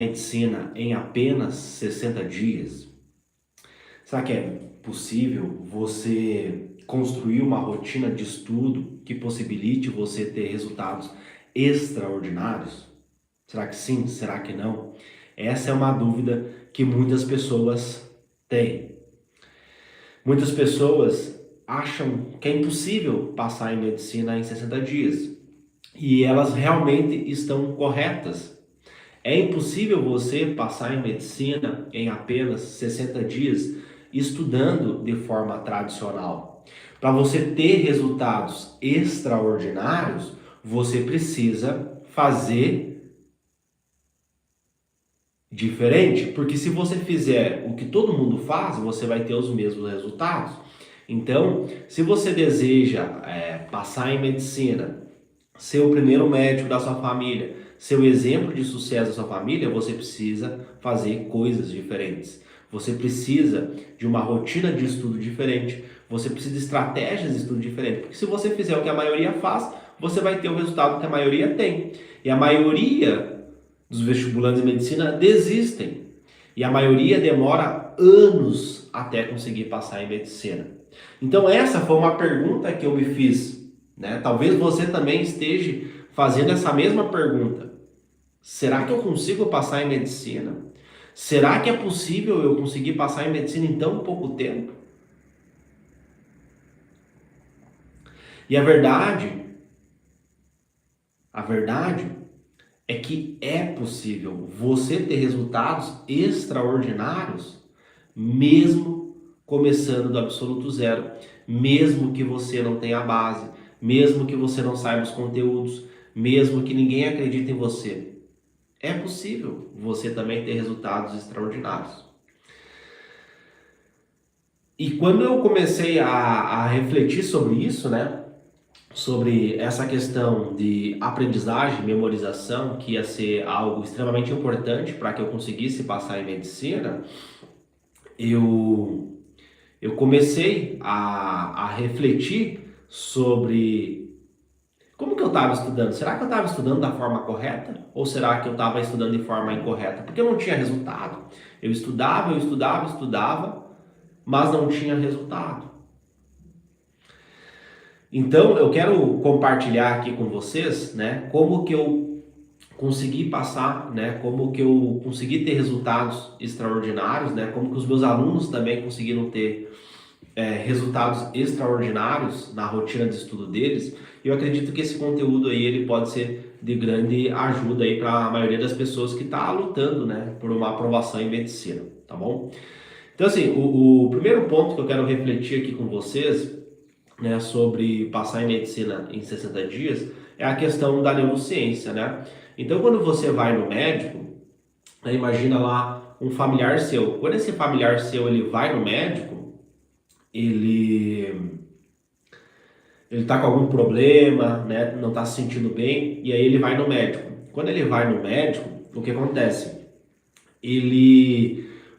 medicina em apenas 60 dias? Será que é possível você construir uma rotina de estudo que possibilite você ter resultados extraordinários? Será que sim? Será que não? Essa é uma dúvida que muitas pessoas têm. Muitas pessoas acham que é impossível passar em medicina em 60 dias. E elas realmente estão corretas. É impossível você passar em medicina em apenas 60 dias estudando de forma tradicional. Para você ter resultados extraordinários, você precisa fazer diferente, porque se você fizer o que todo mundo faz, você vai ter os mesmos resultados. Então, se você deseja passar em medicina, ser o primeiro médico da sua família, ser o exemplo de sucesso da sua família, você precisa fazer coisas diferentes. Você precisa de uma rotina de estudo diferente. Você precisa de estratégias de estudo diferentes. Porque se você fizer o que a maioria faz, você vai ter o resultado que a maioria tem. E a maioria dos vestibulantes de medicina desistem. E a maioria demora anos até conseguir passar em medicina. Então essa foi uma pergunta que eu me fiz, né? Talvez você também esteja fazendo essa mesma pergunta. Será que eu consigo passar em medicina? Será que é possível eu conseguir passar em medicina em tão pouco tempo? E a verdade é que é possível você ter resultados extraordinários mesmo começando do absoluto zero, mesmo que você não tenha base, mesmo que você não saiba os conteúdos, mesmo que ninguém acredite em você. É possível você também ter resultados extraordinários. E quando eu comecei a refletir sobre isso, né? Sobre essa questão de aprendizagem, memorização, que ia ser algo extremamente importante para que eu conseguisse passar em medicina, eu, eu comecei a refletir sobre como que eu estava estudando. Será que eu estava estudando da forma correta? Ou será que eu estava estudando de forma incorreta? Porque eu não tinha resultado. Eu estudava, mas não tinha resultado. Então, eu quero compartilhar aqui com vocês, né, como que eu consegui passar, né, como que eu consegui ter resultados extraordinários, né, como que os meus alunos também conseguiram ter resultados extraordinários na rotina de estudo deles. E eu acredito que esse conteúdo aí ele pode ser de grande ajuda aí para a maioria das pessoas que está lutando, né, por uma aprovação em medicina, tá bom? Então, assim, o primeiro ponto que eu quero refletir aqui com vocês, né, sobre passar em medicina em 60 dias, é a questão da neurociência, né? Então, quando você vai no médico, né, imagina lá um familiar seu. Quando esse familiar seu ele vai no médico, ele ele tá com algum problema, né? Não tá se sentindo bem, e aí ele vai no médico. Quando ele vai no médico, o que acontece?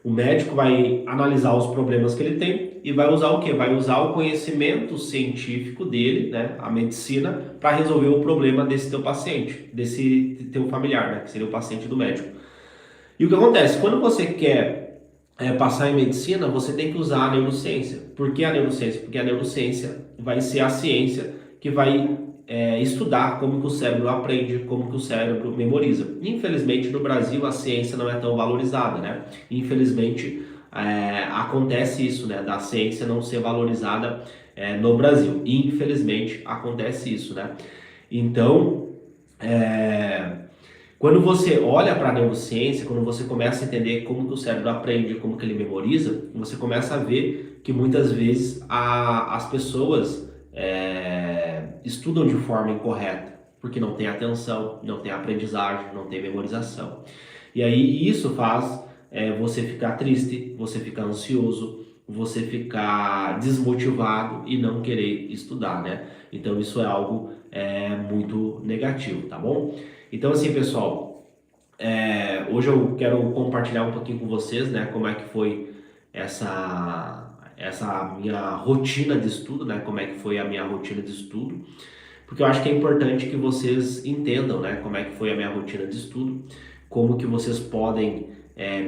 O médico vai analisar os problemas que ele tem e vai usar o quê? Vai usar o conhecimento científico dele, né? A medicina, para resolver o problema desse teu paciente, desse teu familiar, né? Que seria o paciente do médico. E o que acontece? Quando você quer passar em medicina, você tem que usar a neurociência. Por que a neurociência? Porque a neurociência vai ser a ciência que vai estudar como que o cérebro aprende, como que o cérebro memoriza. Infelizmente, no Brasil, a ciência não é tão valorizada, né? Infelizmente, acontece isso, né? Da ciência não ser valorizada no Brasil. Infelizmente, acontece isso, né? Então, quando você olha para a neurociência, quando você começa a entender como que o cérebro aprende, como que ele memoriza, você começa a ver que muitas vezes as pessoas estudam de forma incorreta, porque não tem atenção, não tem aprendizagem, não tem memorização. E aí isso faz você ficar triste, você ficar ansioso, você ficar desmotivado e não querer estudar, né? Então isso é algo muito negativo, tá bom? Então assim, pessoal, hoje eu quero compartilhar um pouquinho com vocês, né, como é que foi essa minha rotina de estudo, né, como é que foi a minha rotina de estudo, porque eu acho que é importante que vocês entendam, né, como é que foi a minha rotina de estudo, como que vocês podem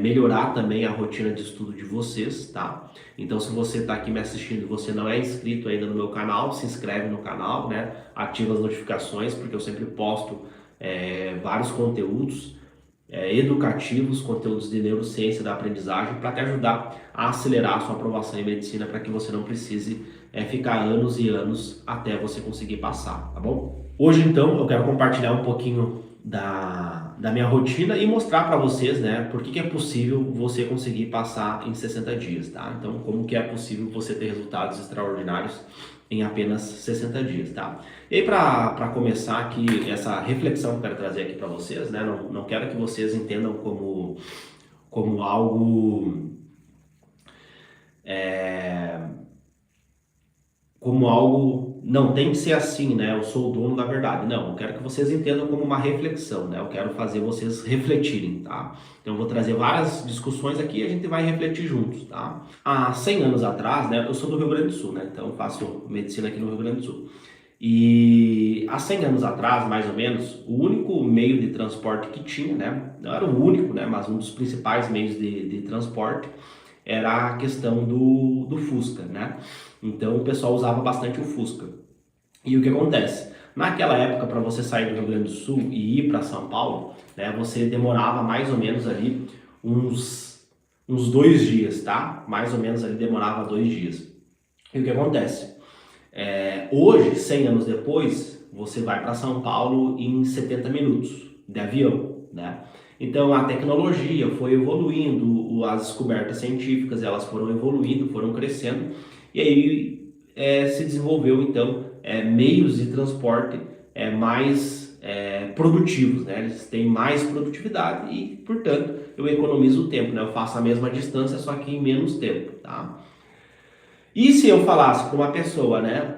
melhorar também a rotina de estudo de vocês, tá? Então, se você está aqui me assistindo e você não é inscrito ainda no meu canal, se inscreve no canal, né? Ativa as notificações, porque eu sempre posto vários conteúdos educativos, conteúdos de neurociência da aprendizagem para te ajudar a acelerar a sua aprovação em medicina para que você não precise ficar anos e anos até você conseguir passar, tá bom? Hoje, então, eu quero compartilhar um pouquinho da minha rotina e mostrar para vocês, né, por que é possível você conseguir passar em 60 dias, tá? Então, como que é possível você ter resultados extraordinários em apenas 60 dias, tá? E aí, para começar aqui, essa reflexão que eu quero trazer aqui para vocês, né, não quero que vocês entendam como algo... como algo, não tem que ser assim, né? Eu sou o dono da verdade. Não, eu quero que vocês entendam como uma reflexão, né? Eu quero fazer vocês refletirem, tá? Então eu vou trazer várias discussões aqui e a gente vai refletir juntos, tá? Há 100 anos atrás, né? Eu sou do Rio Grande do Sul, né? Então eu faço medicina aqui no Rio Grande do Sul. E há 100 anos atrás, mais ou menos, o único meio de transporte que tinha, né? Não era o único, né? Mas um dos principais meios de transporte era a questão do Fusca, né? Então o pessoal usava bastante o Fusca. E o que acontece? Naquela época, para você sair do Rio Grande do Sul e ir para São Paulo, né, você demorava mais ou menos ali uns 2 dias, tá? Mais ou menos ali demorava 2 dias. E o que acontece? Hoje, 100 anos depois, você vai para São Paulo em 70 minutos de avião, né? Então a tecnologia foi evoluindo, as descobertas científicas elas foram evoluindo, foram crescendo, e aí se desenvolveu então meios de transporte mais produtivos, né? Eles têm mais produtividade e, portanto, eu economizo o tempo, né? Eu faço a mesma distância, só que em menos tempo, tá? E se eu falasse para uma pessoa, né,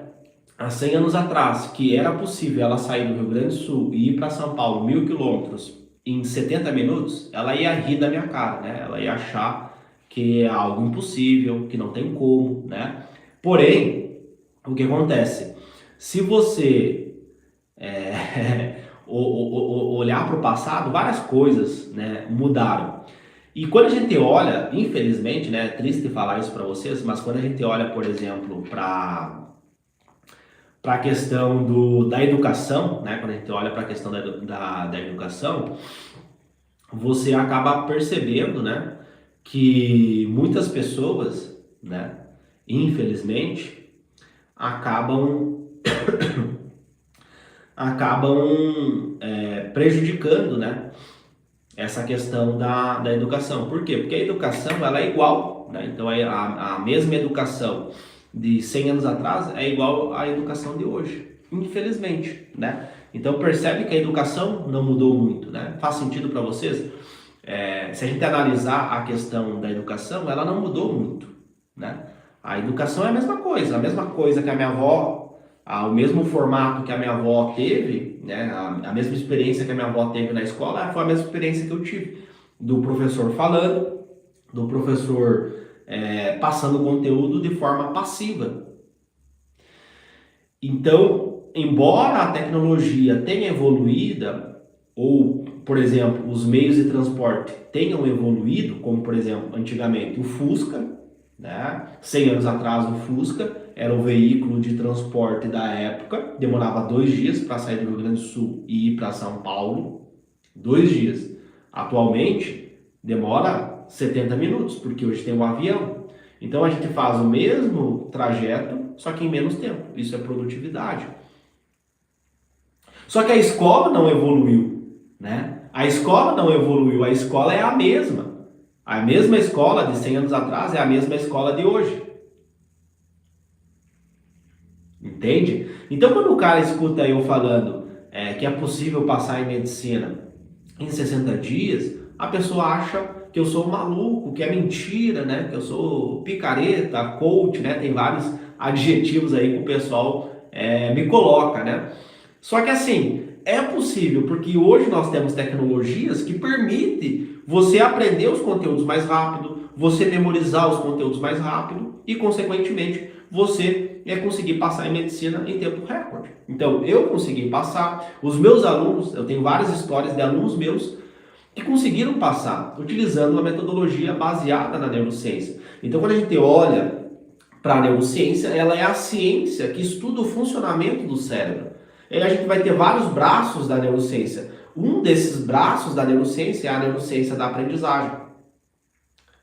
há 100 anos atrás, que era possível ela sair do Rio Grande do Sul e ir para São Paulo 1.000 quilômetros em 70 minutos, ela ia rir da minha cara, né? Ela ia achar que é algo impossível, que não tem como, né? Porém, o que acontece? Se você olhar para o passado, várias coisas, né, mudaram. E quando a gente olha, infelizmente, né, é triste falar isso para vocês, mas quando a gente olha, por exemplo, para a questão da educação, né? Quando a gente olha para a questão da educação, você acaba percebendo, né, que muitas pessoas, né, infelizmente, acabam prejudicando, né, essa questão da educação. Por quê? Porque a educação ela é igual, né? Então a mesma educação de 100 anos atrás é igual à educação de hoje, infelizmente, né? Então percebe que a educação não mudou muito, né? Faz sentido para vocês? Se a gente analisar a questão da educação, ela não mudou muito, né? A educação é a mesma coisa que a minha avó, o mesmo formato que a minha avó teve, né? A mesma experiência que a minha avó teve na escola, foi a mesma experiência que eu tive, do professor falando, do professor passando conteúdo de forma passiva. Então, embora a tecnologia tenha evoluído, ou, por exemplo, os meios de transporte tenham evoluído, como, por exemplo, antigamente o Fusca, né? 100 anos atrás o Fusca era o veículo de transporte da época, demorava 2 dias para sair do Rio Grande do Sul e ir para São Paulo, 2 dias. Atualmente, demora 70 minutos, porque hoje tem um avião. Então a gente faz o mesmo trajeto, só que em menos tempo. Isso é produtividade. Só que a escola não evoluiu, né? A escola não evoluiu, a escola é a mesma. A mesma escola de 100 anos atrás é a mesma escola de hoje. Entende? Então quando o cara escuta eu falando que é possível passar em medicina em 60 dias, a pessoa acha que eu sou maluco, que é mentira, né? Que eu sou picareta, coach, né? Tem vários adjetivos aí que o pessoal me coloca, né? Só que assim, é possível, porque hoje nós temos tecnologias que permitem você aprender os conteúdos mais rápido, você memorizar os conteúdos mais rápido e, consequentemente, você conseguir passar em medicina em tempo recorde. Então, eu consegui passar, os meus alunos, eu tenho várias histórias de alunos meus que conseguiram passar, utilizando uma metodologia baseada na neurociência. Então, quando a gente olha para a neurociência, ela é a ciência que estuda o funcionamento do cérebro. E aí a gente vai ter vários braços da neurociência. Um desses braços da neurociência é a neurociência da aprendizagem.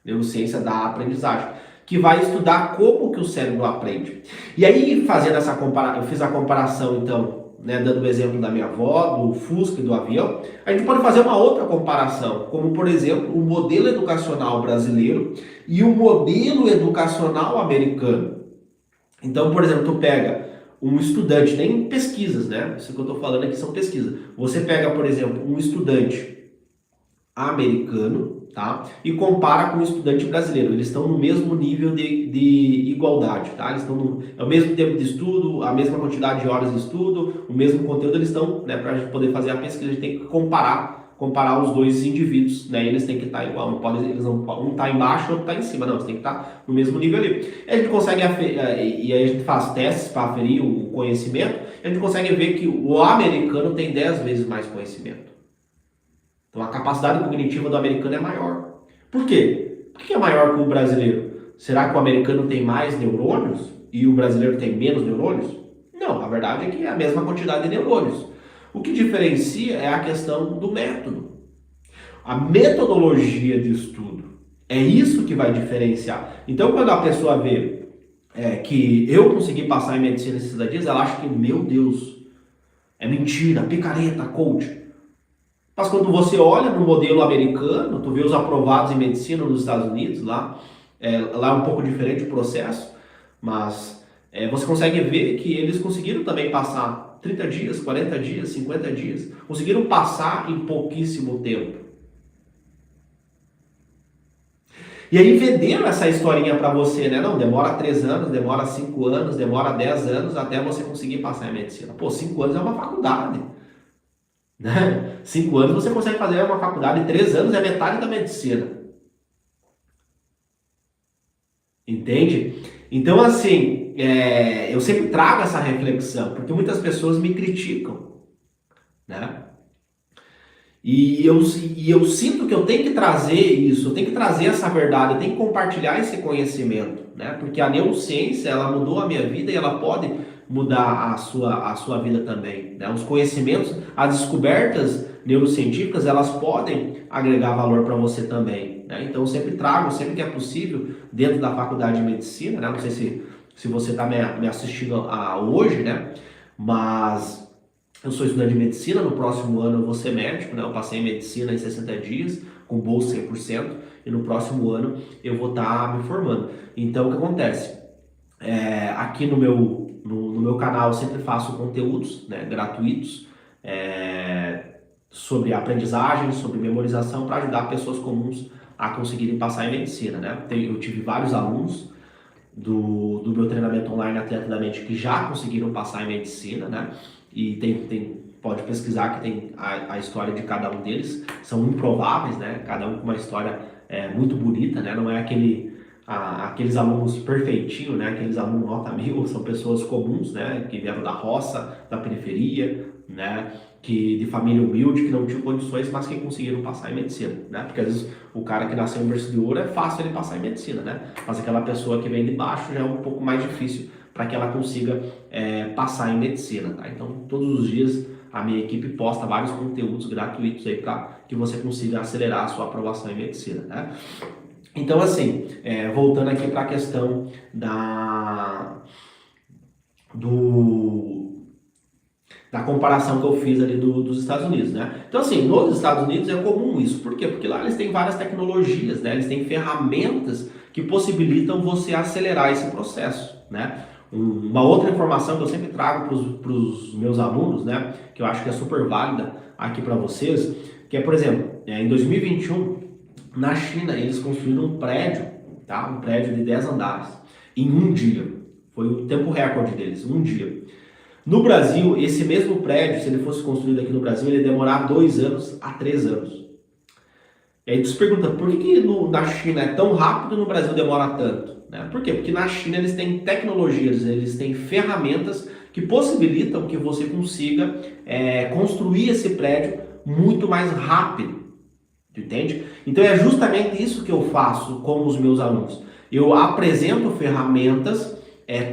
Neurociência da aprendizagem, que vai estudar como que o cérebro aprende. E aí, fazendo essa comparação, eu fiz a comparação, então, né, dando o exemplo da minha avó, do Fusca e do avião, a gente pode fazer uma outra comparação, como, por exemplo, o modelo educacional brasileiro e o modelo educacional americano. Então, por exemplo, tu pega um estudante, nem pesquisas, né? Isso que eu estou falando aqui são pesquisas. Você pega, por exemplo, um estudante americano, tá? E compara com o estudante brasileiro. Eles estão no mesmo nível de igualdade, tá? Eles estão é o mesmo tempo de estudo, a mesma quantidade de horas de estudo, o mesmo conteúdo, eles estão, né? Para a gente poder fazer a pesquisa, a gente tem que comparar os dois indivíduos, né? Eles têm que estar igual, não pode, um tá embaixo e outro tá em cima, não, eles têm que estar no mesmo nível ali. E a gente consegue, e aí a gente faz testes para aferir o conhecimento, e a gente consegue ver que o americano tem 10 vezes mais conhecimento. Então a capacidade cognitiva do americano é maior. Por quê? Por que é maior que o brasileiro? Será que o americano tem mais neurônios e o brasileiro tem menos neurônios? Não, a verdade é que é a mesma quantidade de neurônios. O que diferencia é a questão do método. A metodologia de estudo. É isso que vai diferenciar. Então quando a pessoa vê que eu consegui passar em medicina em 60 dias, ela acha que, meu Deus, é mentira, picareta, coach. Mas quando você olha no modelo americano, tu vê os aprovados em medicina nos Estados Unidos, lá é um pouco diferente o processo, mas você consegue ver que eles conseguiram também passar 30 dias, 40 dias, 50 dias, conseguiram passar em pouquíssimo tempo. E aí venderam essa historinha para você, né? Não, demora 3 anos, demora 5 anos, demora 10 anos até você conseguir passar em medicina. Pô, 5 anos é uma faculdade. Né? 5 anos você consegue fazer uma faculdade, 3 anos é metade da medicina. Entende? Então, assim, eu sempre trago essa reflexão, porque muitas pessoas me criticam, né? E eu sinto que eu tenho que trazer isso, eu tenho que trazer essa verdade, eu tenho que compartilhar esse conhecimento, né? Porque a neurociência, ela mudou a minha vida e ela pode mudar a sua vida também, né? Os conhecimentos, as descobertas neurocientíficas, elas podem agregar valor para você também, né? Então eu sempre trago, sempre que é possível, dentro da faculdade de medicina, né? Não sei se você está me assistindo hoje, né? Mas eu sou estudante de medicina, no próximo ano eu vou ser médico, né? Eu passei em medicina em 60 dias, com bolsa 100%, e no próximo ano eu vou estar me formando. Então, o que acontece? Aqui no meu canal eu sempre faço conteúdos, né, gratuitos, sobre aprendizagem, sobre memorização, para ajudar pessoas comuns a conseguirem passar em medicina, né? Eu tive vários alunos do meu treinamento online Atleta da Mente que já conseguiram passar em medicina, né? E pode pesquisar que tem a história de cada um deles, são improváveis, né? Cada um com uma história muito bonita, né? Não é aqueles alunos perfeitinhos, né? Aqueles alunos nota 1000, são pessoas comuns, né? Que vieram da roça, da periferia, né? De família humilde, que não tinham condições, mas que conseguiram passar em medicina, né? Porque às vezes o cara que nasceu em berço de ouro é fácil ele passar em medicina, né? Mas aquela pessoa que vem de baixo já é um pouco mais difícil para que ela consiga passar em medicina, tá? Então, todos os dias a minha equipe posta vários conteúdos gratuitos aí para que você consiga acelerar a sua aprovação em medicina, né? Então, assim, voltando aqui para a questão da comparação que eu fiz ali dos Estados Unidos, né? Então, assim, nos Estados Unidos é comum isso. Por quê? Porque lá eles têm várias tecnologias, né? Eles têm ferramentas que possibilitam você acelerar esse processo, né? Uma outra informação que eu sempre trago para os meus alunos, né? Que eu acho que é super válida aqui para vocês, que é, por exemplo, em 2021, na China, eles construíram um prédio, tá? Um prédio de 10 andares, em um dia. Foi o tempo recorde deles, um dia. No Brasil, esse mesmo prédio, se ele fosse construído aqui no Brasil, ele ia demorar 2 anos a 3 anos. E aí tu se pergunta, por que na China é tão rápido e no Brasil demora tanto? Né? Por quê? Porque na China eles têm tecnologias, eles têm ferramentas que possibilitam que você consiga construir esse prédio muito mais rápido. Tu entende? Então é justamente isso que eu faço com os meus alunos. Eu apresento ferramentas,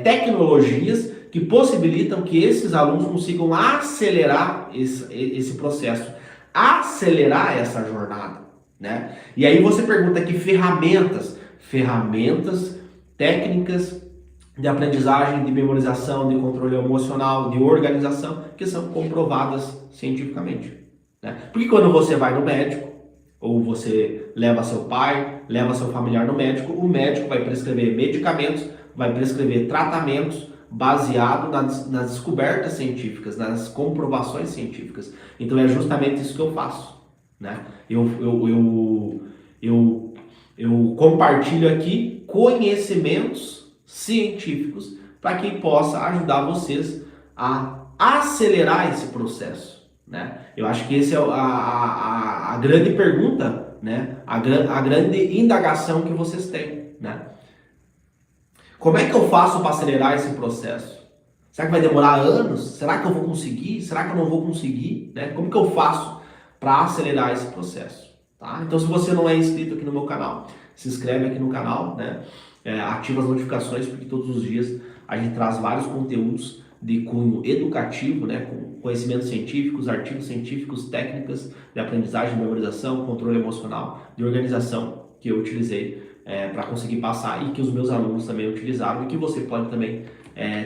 tecnologias que possibilitam que esses alunos consigam acelerar esse processo, acelerar essa jornada, né? E aí você pergunta que ferramentas? Ferramentas, técnicas de aprendizagem, de memorização, de controle emocional, de organização, que são comprovadas cientificamente, né? Porque quando você vai no médico, ou você leva seu pai, leva seu familiar no médico, o médico vai prescrever medicamentos, vai prescrever tratamentos baseado nas descobertas científicas, nas comprovações científicas. Então é justamente isso que eu faço, né? Eu compartilho aqui conhecimentos científicos para que possa ajudar vocês a acelerar esse processo, né? Eu acho que essa é a grande pergunta, né? A grande indagação que vocês têm, né? Como é que eu faço para acelerar esse processo? Será que vai demorar anos? Será que eu vou conseguir? Será que eu não vou conseguir? Né? Como que eu faço para acelerar esse processo? Tá? Então, se você não é inscrito aqui no meu canal, se inscreve aqui no canal, né? Ativa as notificações, porque todos os dias a gente traz vários conteúdos de cunho educativo, né? Com conhecimentos científicos, artigos científicos, técnicas de aprendizagem, de memorização, controle emocional, de organização que eu utilizei para conseguir passar e que os meus alunos também utilizaram e que você pode também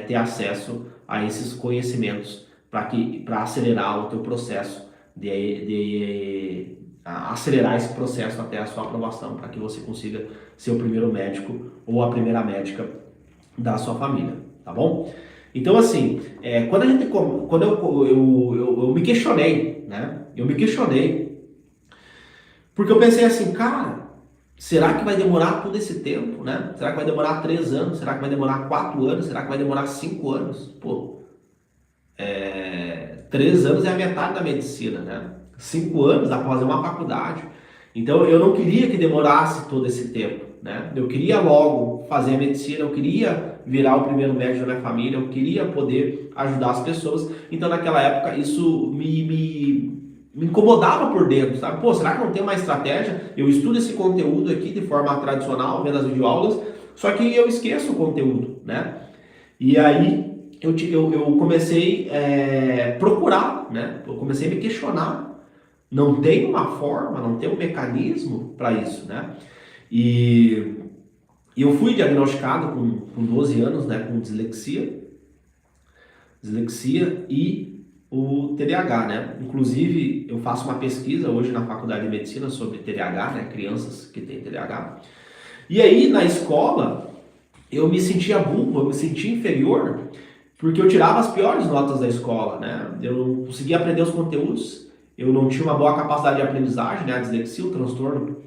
ter acesso a esses conhecimentos para acelerar o teu processo, de acelerar esse processo até a sua aprovação, para que você consiga ser o primeiro médico ou a primeira médica da sua família, tá bom? Então assim, quando eu me questionei, né? Eu me questionei porque eu pensei assim, cara, será que vai demorar todo esse tempo, né? Será que vai demorar 3 anos? Será que vai demorar 4 anos? Será que vai demorar 5 anos? Pô, 3 anos é a metade da medicina, né? 5 anos dá para fazer uma faculdade. Então eu não queria que demorasse todo esse tempo, né? Eu queria logo fazer a medicina, eu queria virar o primeiro médico da minha família, eu queria poder ajudar as pessoas. Então naquela época isso me incomodava por dentro, sabe? Pô, será que não tem uma estratégia? Eu estudo esse conteúdo aqui de forma tradicional, vendo as videoaulas, só que eu esqueço o conteúdo, né? E aí eu comecei a procurar, né? Eu comecei a me questionar. Não tem uma forma, não tem um mecanismo para isso, né? E eu fui diagnosticado com 12 anos, né? Com dislexia e o TDAH, né? Inclusive, eu faço uma pesquisa hoje na Faculdade de Medicina sobre TDAH, né? Crianças que têm TDAH. E aí, na escola, eu me sentia burro, eu me sentia inferior, porque eu tirava as piores notas da escola, né? Eu não conseguia aprender os conteúdos, eu não tinha uma boa capacidade de aprendizagem, né? A dislexia, o transtorno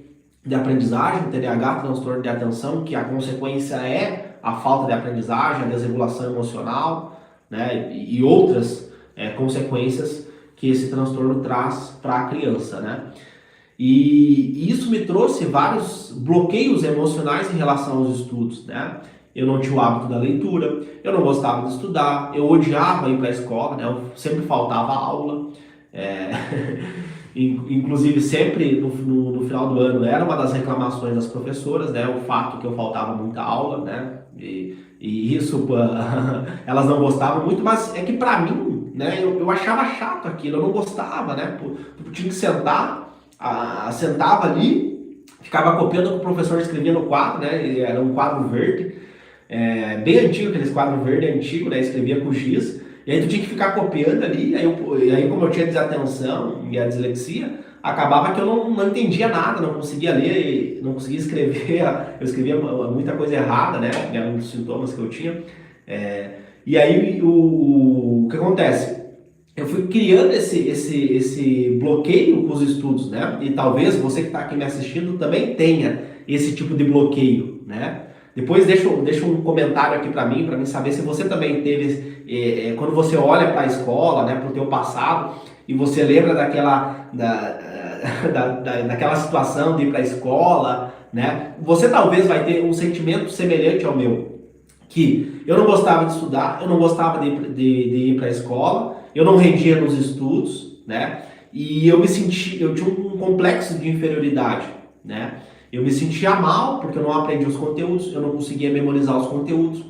de aprendizagem, TDAH, transtorno de atenção, que a consequência é a falta de aprendizagem, a desregulação emocional, né? E outras consequências que esse transtorno traz para a criança, né? E isso me trouxe vários bloqueios emocionais em relação aos estudos, né? Eu não tinha o hábito da leitura, eu não gostava de estudar, eu odiava ir para a escola, né? Eu sempre faltava aula. Inclusive sempre no final do ano era uma das reclamações das professoras, né? O fato que eu faltava muita aula, né? E isso elas não gostavam muito, mas é que para mim, né? Eu achava chato aquilo, eu não gostava, né? Eu tinha que sentar, sentava ali, ficava copiando o que o professor escrevia no quadro, né? Era um quadro verde, bem antigo, aqueles quadros verde antigo, né? Escrevia com giz. E aí tu tinha que ficar copiando ali, e aí como eu tinha desatenção e a dislexia, acabava que eu não entendia nada, não conseguia ler, não conseguia escrever, eu escrevia muita coisa errada, né? Eram um dos sintomas que eu tinha. E aí o que acontece? Eu fui criando esse bloqueio com os estudos, né? E talvez você que está aqui me assistindo também tenha esse tipo de bloqueio, né? Depois deixa um comentário aqui para mim saber se você também teve, quando você olha para a escola, né, para o teu passado, e você lembra daquela situação de ir para a escola, né? Você talvez vai ter um sentimento semelhante ao meu, que eu não gostava de estudar, eu não gostava de ir para a escola, eu não rendia nos estudos, né? E eu tinha um complexo de inferioridade, né? Eu me sentia mal porque eu não aprendi os conteúdos, eu não conseguia memorizar os conteúdos.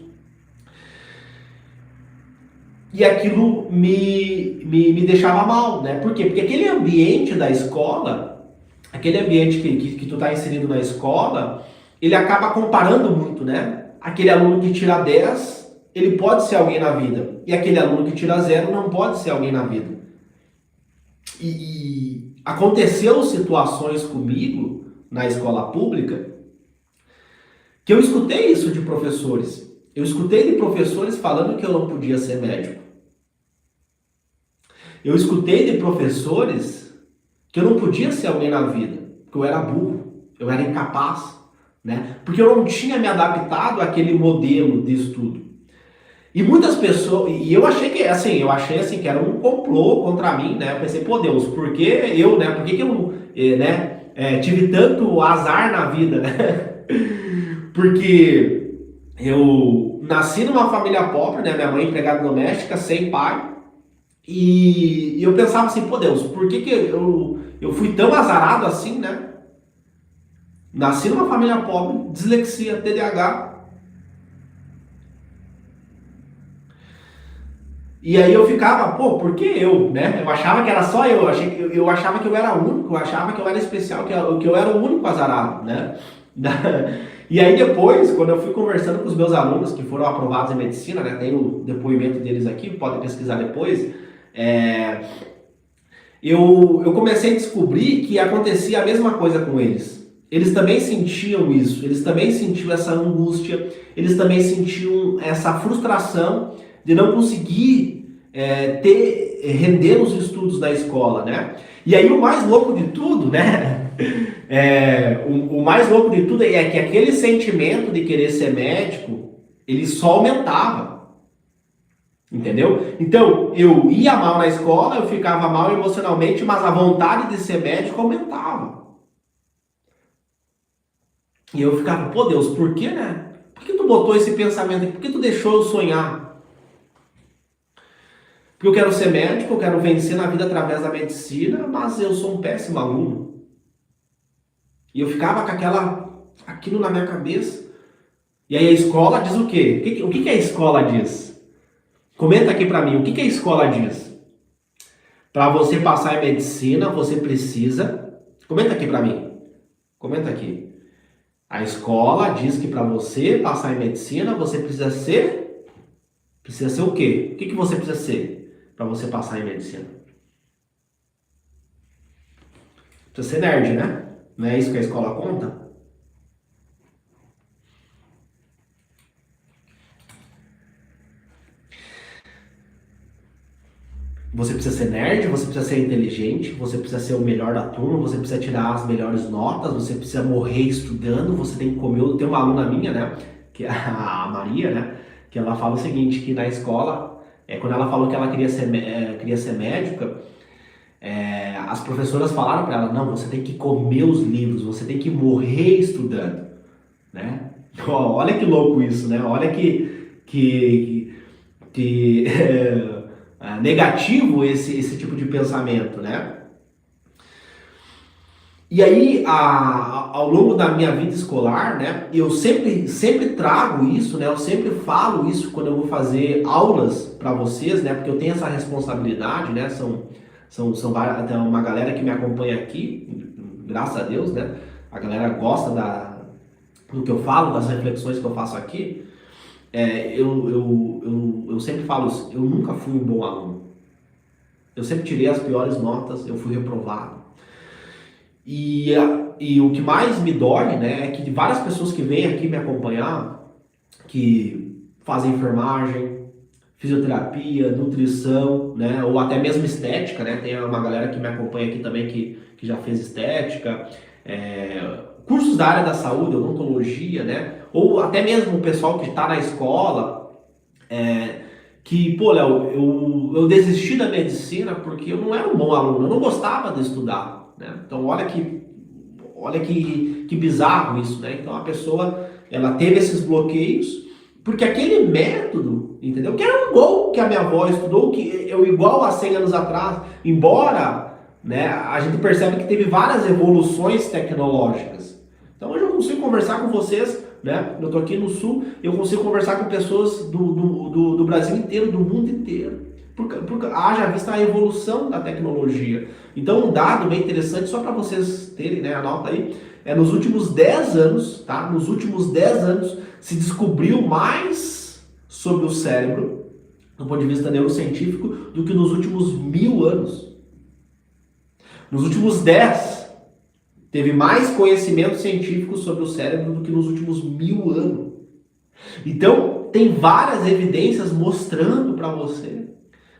E aquilo me deixava mal, né? Por quê? Porque aquele ambiente da escola, aquele ambiente que tu tá inserido na escola, ele acaba comparando muito, né? Aquele aluno que tira 10, ele pode ser alguém na vida. E aquele aluno que tira 0 não pode ser alguém na vida. E aconteceu situações comigo na escola pública que eu escutei isso de professores. Eu escutei de professores falando que eu não podia ser médico. Eu escutei de professores que eu não podia ser alguém na vida, que eu era burro, eu era incapaz, né? Porque eu não tinha me adaptado àquele modelo de estudo. E muitas pessoas, e eu achei que era um complô contra mim, né? Eu pensei, pô Deus, por que eu, né? Por que eu, tive tanto azar na vida, né? Porque eu nasci numa família pobre, né? Minha mãe empregada doméstica, sem pai. E eu pensava assim, pô Deus, por que eu fui tão azarado assim, né? Nasci numa família pobre, dislexia, TDAH. E aí eu ficava, pô, por que eu, né? Eu achava que era só eu achava que eu era único, eu achava que eu era especial, que eu era o único azarado, né? E aí depois, quando eu fui conversando com os meus alunos que foram aprovados em medicina, né? Tem o depoimento deles aqui, podem pesquisar depois. Eu comecei a descobrir que acontecia a mesma coisa com eles. Eles também sentiam isso, eles também sentiam essa angústia, eles também sentiam essa frustração de não conseguir render os estudos da escola, né? E aí o mais louco de tudo, né? O mais louco de tudo é que aquele sentimento de querer ser médico, ele só aumentava. Entendeu? Então, eu ia mal na escola, eu ficava mal emocionalmente, mas a vontade de ser médico aumentava. E eu ficava, pô Deus, por que, né? Por que tu botou esse pensamento aqui? Por que tu deixou eu sonhar? Porque eu quero ser médico, eu quero vencer na vida através da medicina, mas eu sou um péssimo aluno. E eu ficava com aquilo na minha cabeça. E aí a escola diz o quê? O que a escola diz? Comenta aqui pra mim, o que a escola diz? Para você passar em medicina, você precisa... Comenta aqui pra mim. Comenta aqui. A escola diz que para você passar em medicina, você precisa ser... Precisa ser o quê? O que você precisa ser para você passar em medicina? Precisa ser nerd, né? Não é isso que a escola conta? Você precisa ser nerd, você precisa ser inteligente, você precisa ser o melhor da turma, você precisa tirar as melhores notas, você precisa morrer estudando, você tem que comer... Tem uma aluna minha, né? Que é a Maria, né? Que ela fala o seguinte, que na escola, quando ela falou que ela queria ser médica, as professoras falaram para ela, não, você tem que comer os livros, você tem que morrer estudando, né? Olha que louco isso, né? Olha que negativo esse tipo de pensamento, né? E aí, ao longo da minha vida escolar, né, eu sempre trago isso, né, eu sempre falo isso quando eu vou fazer aulas para vocês, né, porque eu tenho essa responsabilidade, né, são várias, tem uma galera que me acompanha aqui, graças a Deus, né, a galera gosta do que eu falo, das reflexões que eu faço aqui. Eu sempre falo isso, eu nunca fui um bom aluno. Eu sempre tirei as piores notas, eu fui reprovado. E o que mais me dói, né, é que várias pessoas que vêm aqui me acompanhar, que fazem enfermagem, fisioterapia, nutrição, né, ou até mesmo estética, né, tem uma galera que me acompanha aqui também que já fez estética, cursos da área da saúde, odontologia, né, ou até mesmo o pessoal que está na escola, que, pô, Léo, eu desisti da medicina porque eu não era um bom aluno, eu não gostava de estudar. Né? Então olha que bizarro isso, né? Então a pessoa ela teve esses bloqueios porque aquele método, entendeu? Que era igual que a minha avó estudou, que eu igual há 100 anos atrás, embora né, a gente percebe que teve várias evoluções tecnológicas. Então hoje eu consigo conversar com vocês, né? Eu estou aqui no Sul, eu consigo conversar com pessoas do Brasil inteiro, do mundo inteiro. Porque haja vista a evolução da tecnologia. Então um dado bem interessante, só para vocês terem, né, anota aí, nos últimos 10 anos, tá? Nos últimos 10 anos se descobriu mais sobre o cérebro, do ponto de vista neurocientífico, do que nos últimos 1000 anos. Nos últimos 10, teve mais conhecimento científico sobre o cérebro do que nos últimos 1000 anos. Então, tem várias evidências mostrando para você,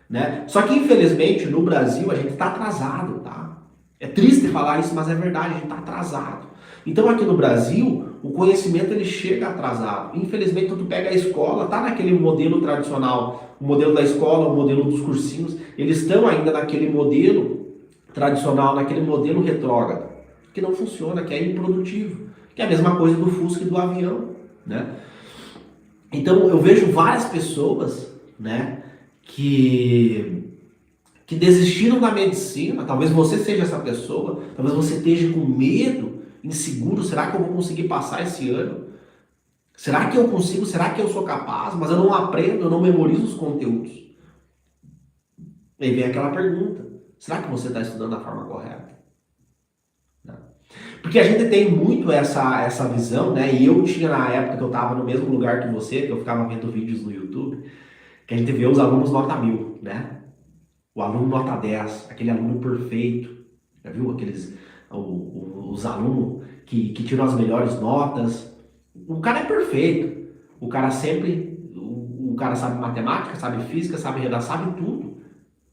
né? Só que, infelizmente, no Brasil, a gente está atrasado, tá? É triste falar isso, mas é verdade, a gente está atrasado. Então, aqui no Brasil, o conhecimento ele chega atrasado. Infelizmente, quando tu pega a escola, tá naquele modelo tradicional, o modelo da escola, o modelo dos cursinhos, eles estão ainda naquele modelo tradicional, naquele modelo retrógrado, que não funciona, que é improdutivo, que é a mesma coisa do Fusca e do avião, né? Então eu vejo várias pessoas, né, que desistiram da medicina. Talvez você seja essa pessoa, talvez você esteja com medo, inseguro, será que eu vou conseguir passar esse ano? Será que eu consigo? Será que eu sou capaz? Mas eu não aprendo, eu não memorizo os conteúdos. Aí vem aquela pergunta, será que você está estudando da forma correta? Porque a gente tem muito essa visão, né? E eu tinha na época que eu estava no mesmo lugar que você, que eu ficava vendo vídeos no YouTube, que a gente vê os alunos nota 1000, né? O aluno nota 10, aquele aluno perfeito. Já viu os alunos que tiram as melhores notas? O cara é perfeito. O cara sempre, o cara sabe matemática, sabe física, sabe redação, sabe tudo.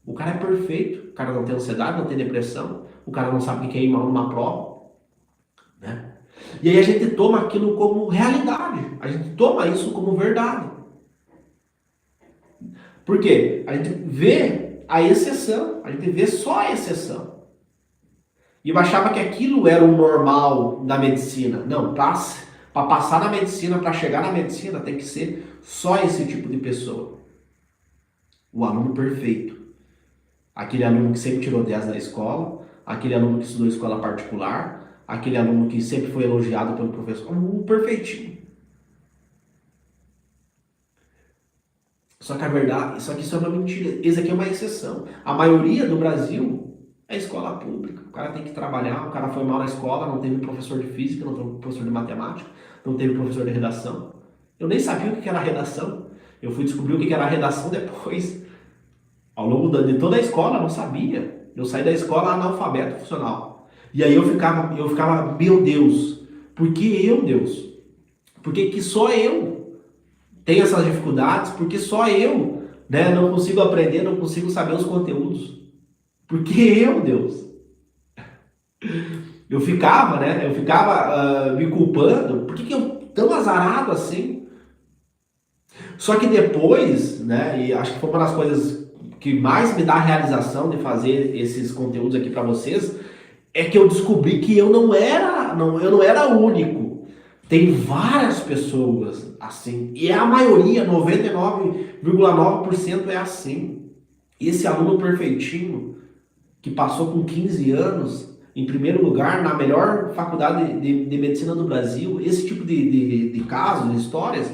O cara é perfeito. O cara não tem ansiedade, não tem depressão. O cara não sabe o que é ir mal numa prova. Né? E aí a gente toma aquilo como realidade, a gente toma isso como verdade. Por quê? A gente vê a exceção, a gente vê só a exceção. E eu achava que aquilo era o normal da medicina. Não, para passar na medicina, para chegar na medicina, tem que ser só esse tipo de pessoa. O aluno perfeito. Aquele aluno que sempre tirou 10 na escola, aquele aluno que estudou em escola particular, aquele aluno que sempre foi elogiado pelo professor, o perfeitinho. Só que a verdade, só que isso é uma mentira. Esse aqui é uma exceção. A maioria do Brasil é escola pública. O cara tem que trabalhar, o cara foi mal na escola, não teve professor de física, não teve professor de matemática, não teve professor de redação. Eu nem sabia o que era redação. Eu fui descobrir o que era redação depois. Ao longo de toda a escola, eu não sabia. Eu saí da escola analfabeto funcional. E aí eu ficava, meu Deus, por que eu, Deus? Por que só eu tenho essas dificuldades? Por que só eu, né, não consigo aprender, não consigo saber os conteúdos? Por que eu, Deus? Eu ficava me culpando, por que eu tão azarado assim? Só que depois, né, e acho que foi uma das coisas que mais me dá a realização de fazer esses conteúdos aqui para vocês, é que eu descobri que eu não era único. Tem várias pessoas assim. E a maioria, 99,9% é assim. E esse aluno perfeitinho, que passou com 15 anos, em primeiro lugar, na melhor faculdade de medicina do Brasil, esse tipo de casos, de histórias,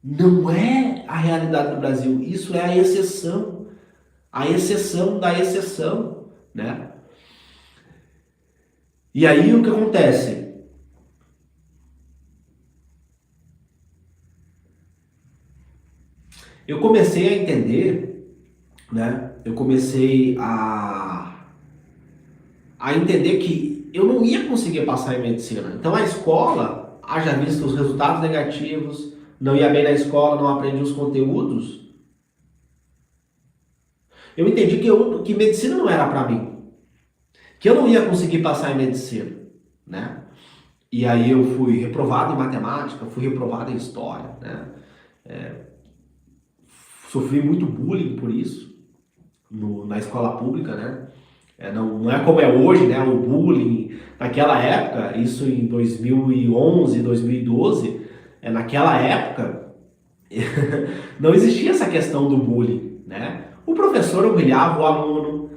não é a realidade do Brasil. Isso é a exceção. A exceção da exceção, né? E aí o que acontece? Eu comecei a entender, né? Eu comecei a entender que eu não ia conseguir passar em medicina. Então a escola, haja visto os resultados negativos, não ia bem na escola, não aprendi os conteúdos. Eu entendi que medicina não era para mim. Que eu não ia conseguir passar em medicina, né? E aí eu fui reprovado em matemática, fui reprovado em história, né? Sofri muito bullying por isso, na escola pública, né? Não é como é hoje, né? O bullying, naquela época, isso em 2011, 2012, naquela época, não existia essa questão do bullying, né? O professor humilhava o aluno,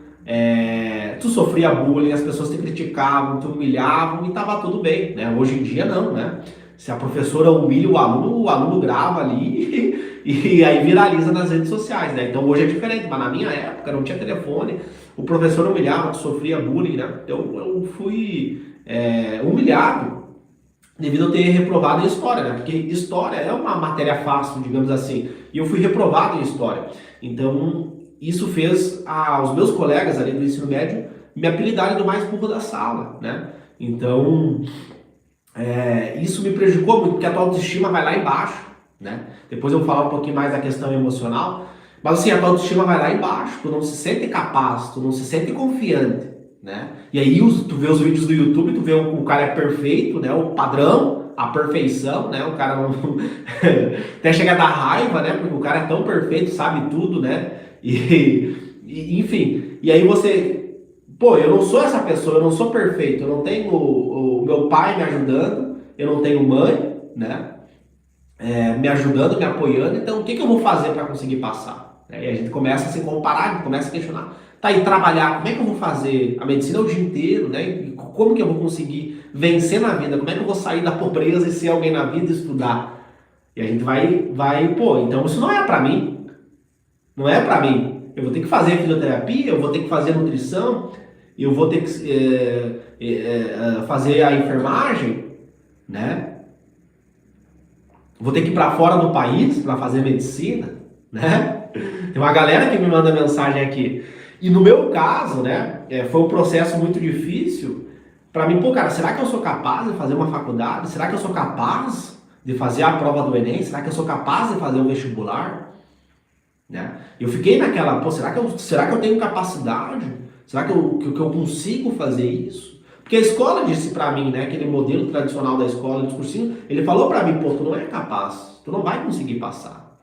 tu sofria bullying, as pessoas te criticavam, te humilhavam e tava tudo bem, né? Hoje em dia não, né? Se a professora humilha o aluno grava ali e aí viraliza nas redes sociais, né? Então hoje é diferente, mas na minha época não tinha telefone, o professor humilhava, tu sofria bullying, né? Então eu fui humilhado devido a eu ter reprovado em história, né? Porque história é uma matéria fácil, digamos assim, e eu fui reprovado em história. Então isso fez os meus colegas ali do ensino médio me apelidarem do mais burro da sala, né? Então isso me prejudicou muito, porque a tua autoestima vai lá embaixo, né? Depois eu vou falar um pouquinho mais da questão emocional, mas assim, a tua autoestima vai lá embaixo, tu não se sente capaz, tu não se sente confiante, né? E aí tu vê os vídeos do YouTube, tu vê o cara é perfeito, né? O padrão, a perfeição, né? O cara não... até chega a dar raiva, né? Porque o cara é tão perfeito, sabe tudo, né? Enfim, e aí você... Pô, eu não sou essa pessoa, eu não sou perfeito, eu não tenho o meu pai me ajudando, eu não tenho mãe, né? Me ajudando, me apoiando, então o que eu vou fazer para conseguir passar? E a gente começa a se comparar, a gente começa a questionar. Tá aí, trabalhar, como é que eu vou fazer a medicina o dia inteiro, né? E como que eu vou conseguir vencer na vida? Como é que eu vou sair da pobreza e ser alguém na vida e estudar? E a gente pô, então isso não é para mim. Não é para mim. Eu vou ter que fazer fisioterapia, eu vou ter que fazer nutrição, eu vou ter que fazer a enfermagem, né? Vou ter que ir para fora do país para fazer medicina, né? Tem uma galera que me manda mensagem aqui. E no meu caso, né, foi um processo muito difícil para mim. Pô, cara, será que eu sou capaz de fazer uma faculdade? Será que eu sou capaz de fazer a prova do Enem? Será que eu sou capaz de fazer o vestibular? Né? Eu fiquei naquela, pô, será que eu tenho capacidade? Será que eu consigo fazer isso? Porque a escola disse pra mim, né, aquele modelo tradicional da escola, do cursinho, ele falou pra mim, pô, tu não é capaz, tu não vai conseguir passar,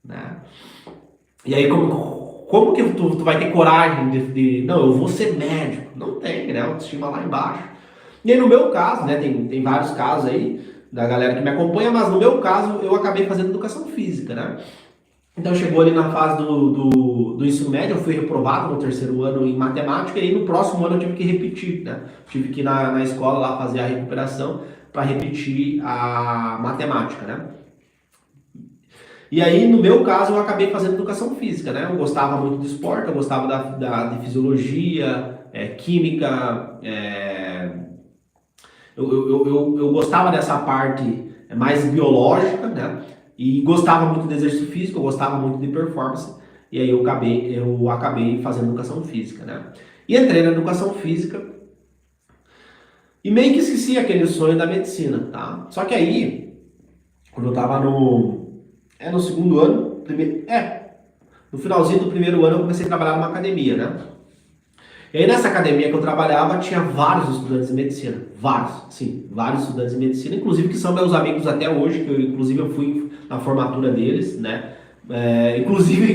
né? E aí, como que tu vai ter coragem não, eu vou ser médico? Não tem, né? Autoestima lá embaixo. E aí, no meu caso, né, tem vários casos aí da galera que me acompanha, mas no meu caso, eu acabei fazendo educação física, né? Então chegou ali na fase do ensino médio, eu fui reprovado no terceiro ano em matemática e no próximo ano eu tive que repetir, né? Tive que ir na escola lá fazer a recuperação para repetir a matemática, né? E aí, no meu caso, eu acabei fazendo educação física, né? Eu gostava muito do esporte, eu gostava de fisiologia, química, eu gostava dessa parte mais biológica, né? E gostava muito de exercício físico, eu gostava muito de performance, e aí eu acabei fazendo educação física, né? E entrei na educação física e meio que esqueci aquele sonho da medicina, tá? Só que aí, quando eu tava no segundo ano, no finalzinho do primeiro ano eu comecei a trabalhar numa academia, né? E aí nessa academia que eu trabalhava tinha vários estudantes de medicina, vários estudantes de medicina, inclusive que são meus amigos até hoje, que eu fui na formatura deles, né? Inclusive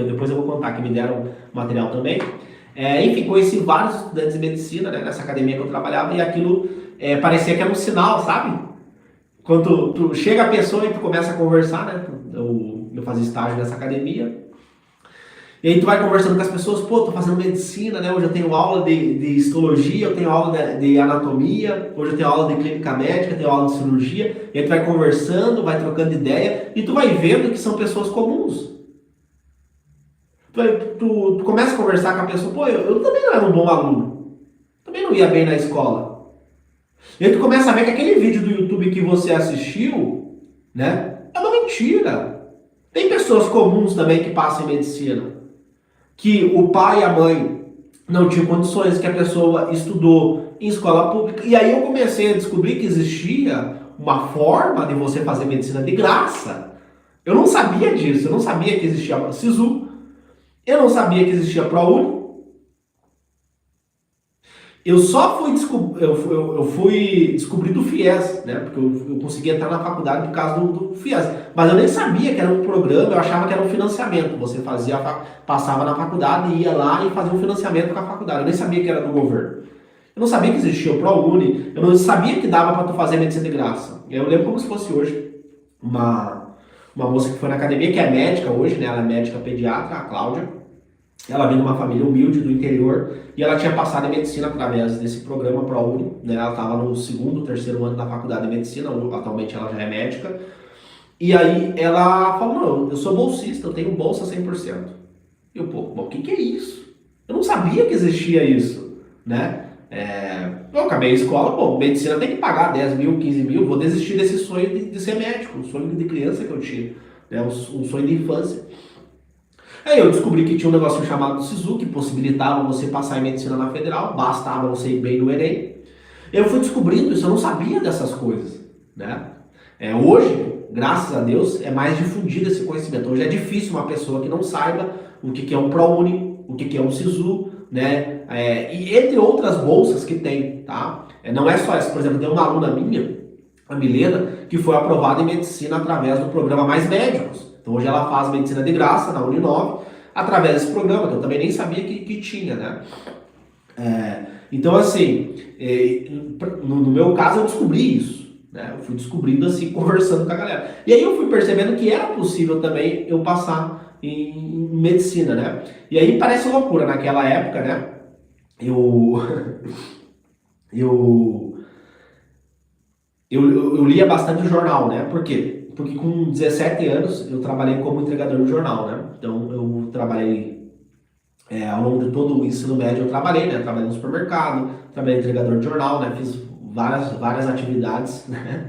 depois eu vou contar que me deram material também. Enfim, conheci vários estudantes de medicina, né, nessa academia que eu trabalhava e aquilo parecia que era um sinal, sabe? Quando tu chega a pessoa e tu começa a conversar, né? Eu fazia estágio nessa academia. E aí tu vai conversando com as pessoas, pô, tô fazendo medicina, né? Hoje eu tenho aula de histologia, eu tenho aula de anatomia, hoje eu tenho aula de clínica médica, eu tenho aula de cirurgia. E aí tu vai conversando, vai trocando ideia e tu vai vendo que são pessoas comuns. Tu começa a conversar com a pessoa, pô, eu também não era um bom aluno, também não ia bem na escola. E aí tu começa a ver que aquele vídeo do YouTube que você assistiu, né, é uma mentira. Tem pessoas comuns também que passam em medicina, que o pai e a mãe não tinham condições, que a pessoa estudou em escola pública. E aí eu comecei a descobrir que existia uma forma de você fazer medicina de graça. Eu não sabia disso, eu não sabia que existia a SISU, eu não sabia que existia a ProUni. Eu só fui descobrir do FIES, né? Porque eu consegui entrar na faculdade por causa do FIES. Mas eu nem sabia que era um programa, eu achava que era um financiamento. Você passava na faculdade, ia lá e fazia um financiamento com a faculdade. Eu nem sabia que era do governo. Eu não sabia que existia o ProUni, eu não sabia que dava para tu fazer medicina de graça. Eu lembro como se fosse hoje uma moça que foi na academia, que é médica hoje, né? Ela é médica pediatra, a Cláudia. Ela veio de uma família humilde do interior e ela tinha passado em medicina através desse programa ProUni, né? Ela estava no segundo, terceiro ano da faculdade de medicina, atualmente ela já é médica. E aí ela falou, não, eu sou bolsista, eu tenho bolsa 100%. E eu, pô, o que é isso? Eu não sabia que existia isso, né? Eu acabei a escola, pô, medicina tem que pagar 10 mil, 15 mil, vou desistir desse sonho de ser médico, um sonho de criança que eu tinha, né? Um sonho de infância. Aí eu descobri que tinha um negócio chamado SISU, que possibilitava você passar em medicina na federal, bastava você ir bem no Enem. Eu fui descobrindo isso, eu não sabia dessas coisas, né? Hoje, graças a Deus, é mais difundido esse conhecimento. Hoje é difícil uma pessoa que não saiba o que é um ProUni, o que é um SISU, né? E entre outras bolsas que tem, tá? Não é só essa, por exemplo, tem uma aluna minha, a Milena, que foi aprovada em medicina através do programa Mais Médicos. Então hoje ela faz medicina de graça na Uninove, através desse programa, que eu também nem sabia que tinha, né? Então assim, no meu caso eu descobri isso, né? Eu fui descobrindo assim, conversando com a galera. E aí eu fui percebendo que era possível também eu passar em medicina, né? E aí parece loucura, naquela época, né? Eu, eu, eu lia bastante jornal, né? Por quê? Porque com 17 anos eu trabalhei como entregador de jornal, né? Então eu trabalhei ao longo de todo o ensino médio, eu trabalhei, né? Trabalhei no supermercado, trabalhei entregador de jornal, né? Fiz várias atividades, né?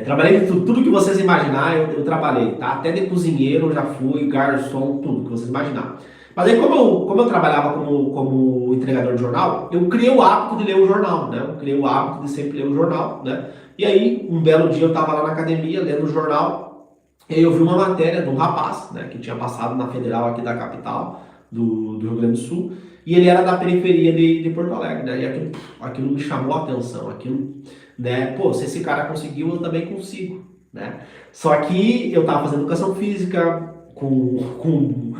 Trabalhei de tudo que vocês imaginarem, eu trabalhei, tá? Até de cozinheiro eu já fui, garçom, tudo que vocês imaginarem. Mas aí, como eu trabalhava como entregador de jornal, eu criei o hábito de ler o jornal, né? Eu criei o hábito de sempre ler o jornal, né? E aí, um belo dia eu estava lá na academia lendo o jornal, e aí eu vi uma matéria de um rapaz, né? Que tinha passado na Federal aqui da capital, do Rio Grande do Sul, e ele era da periferia de Porto Alegre, né? E aquilo me chamou a atenção, aquilo, né? Pô, se esse cara conseguiu, eu também consigo, né? Só que eu estava fazendo educação física, com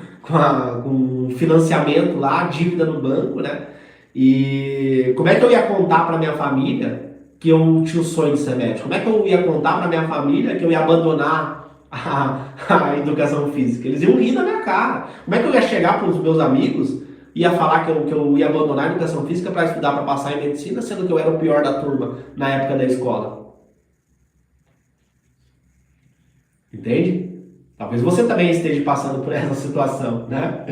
financiamento lá, dívida no banco, né? E como é que eu ia contar para minha família que eu tinha o sonho de ser médico? Como é que eu ia contar para minha família que eu ia abandonar a educação física? Eles iam rir da minha cara. Como é que eu ia chegar para os meus amigos e ia falar que eu ia abandonar a educação física para estudar para passar em medicina, sendo que eu era o pior da turma na época da escola? Entende? Talvez você também esteja passando por essa situação, né?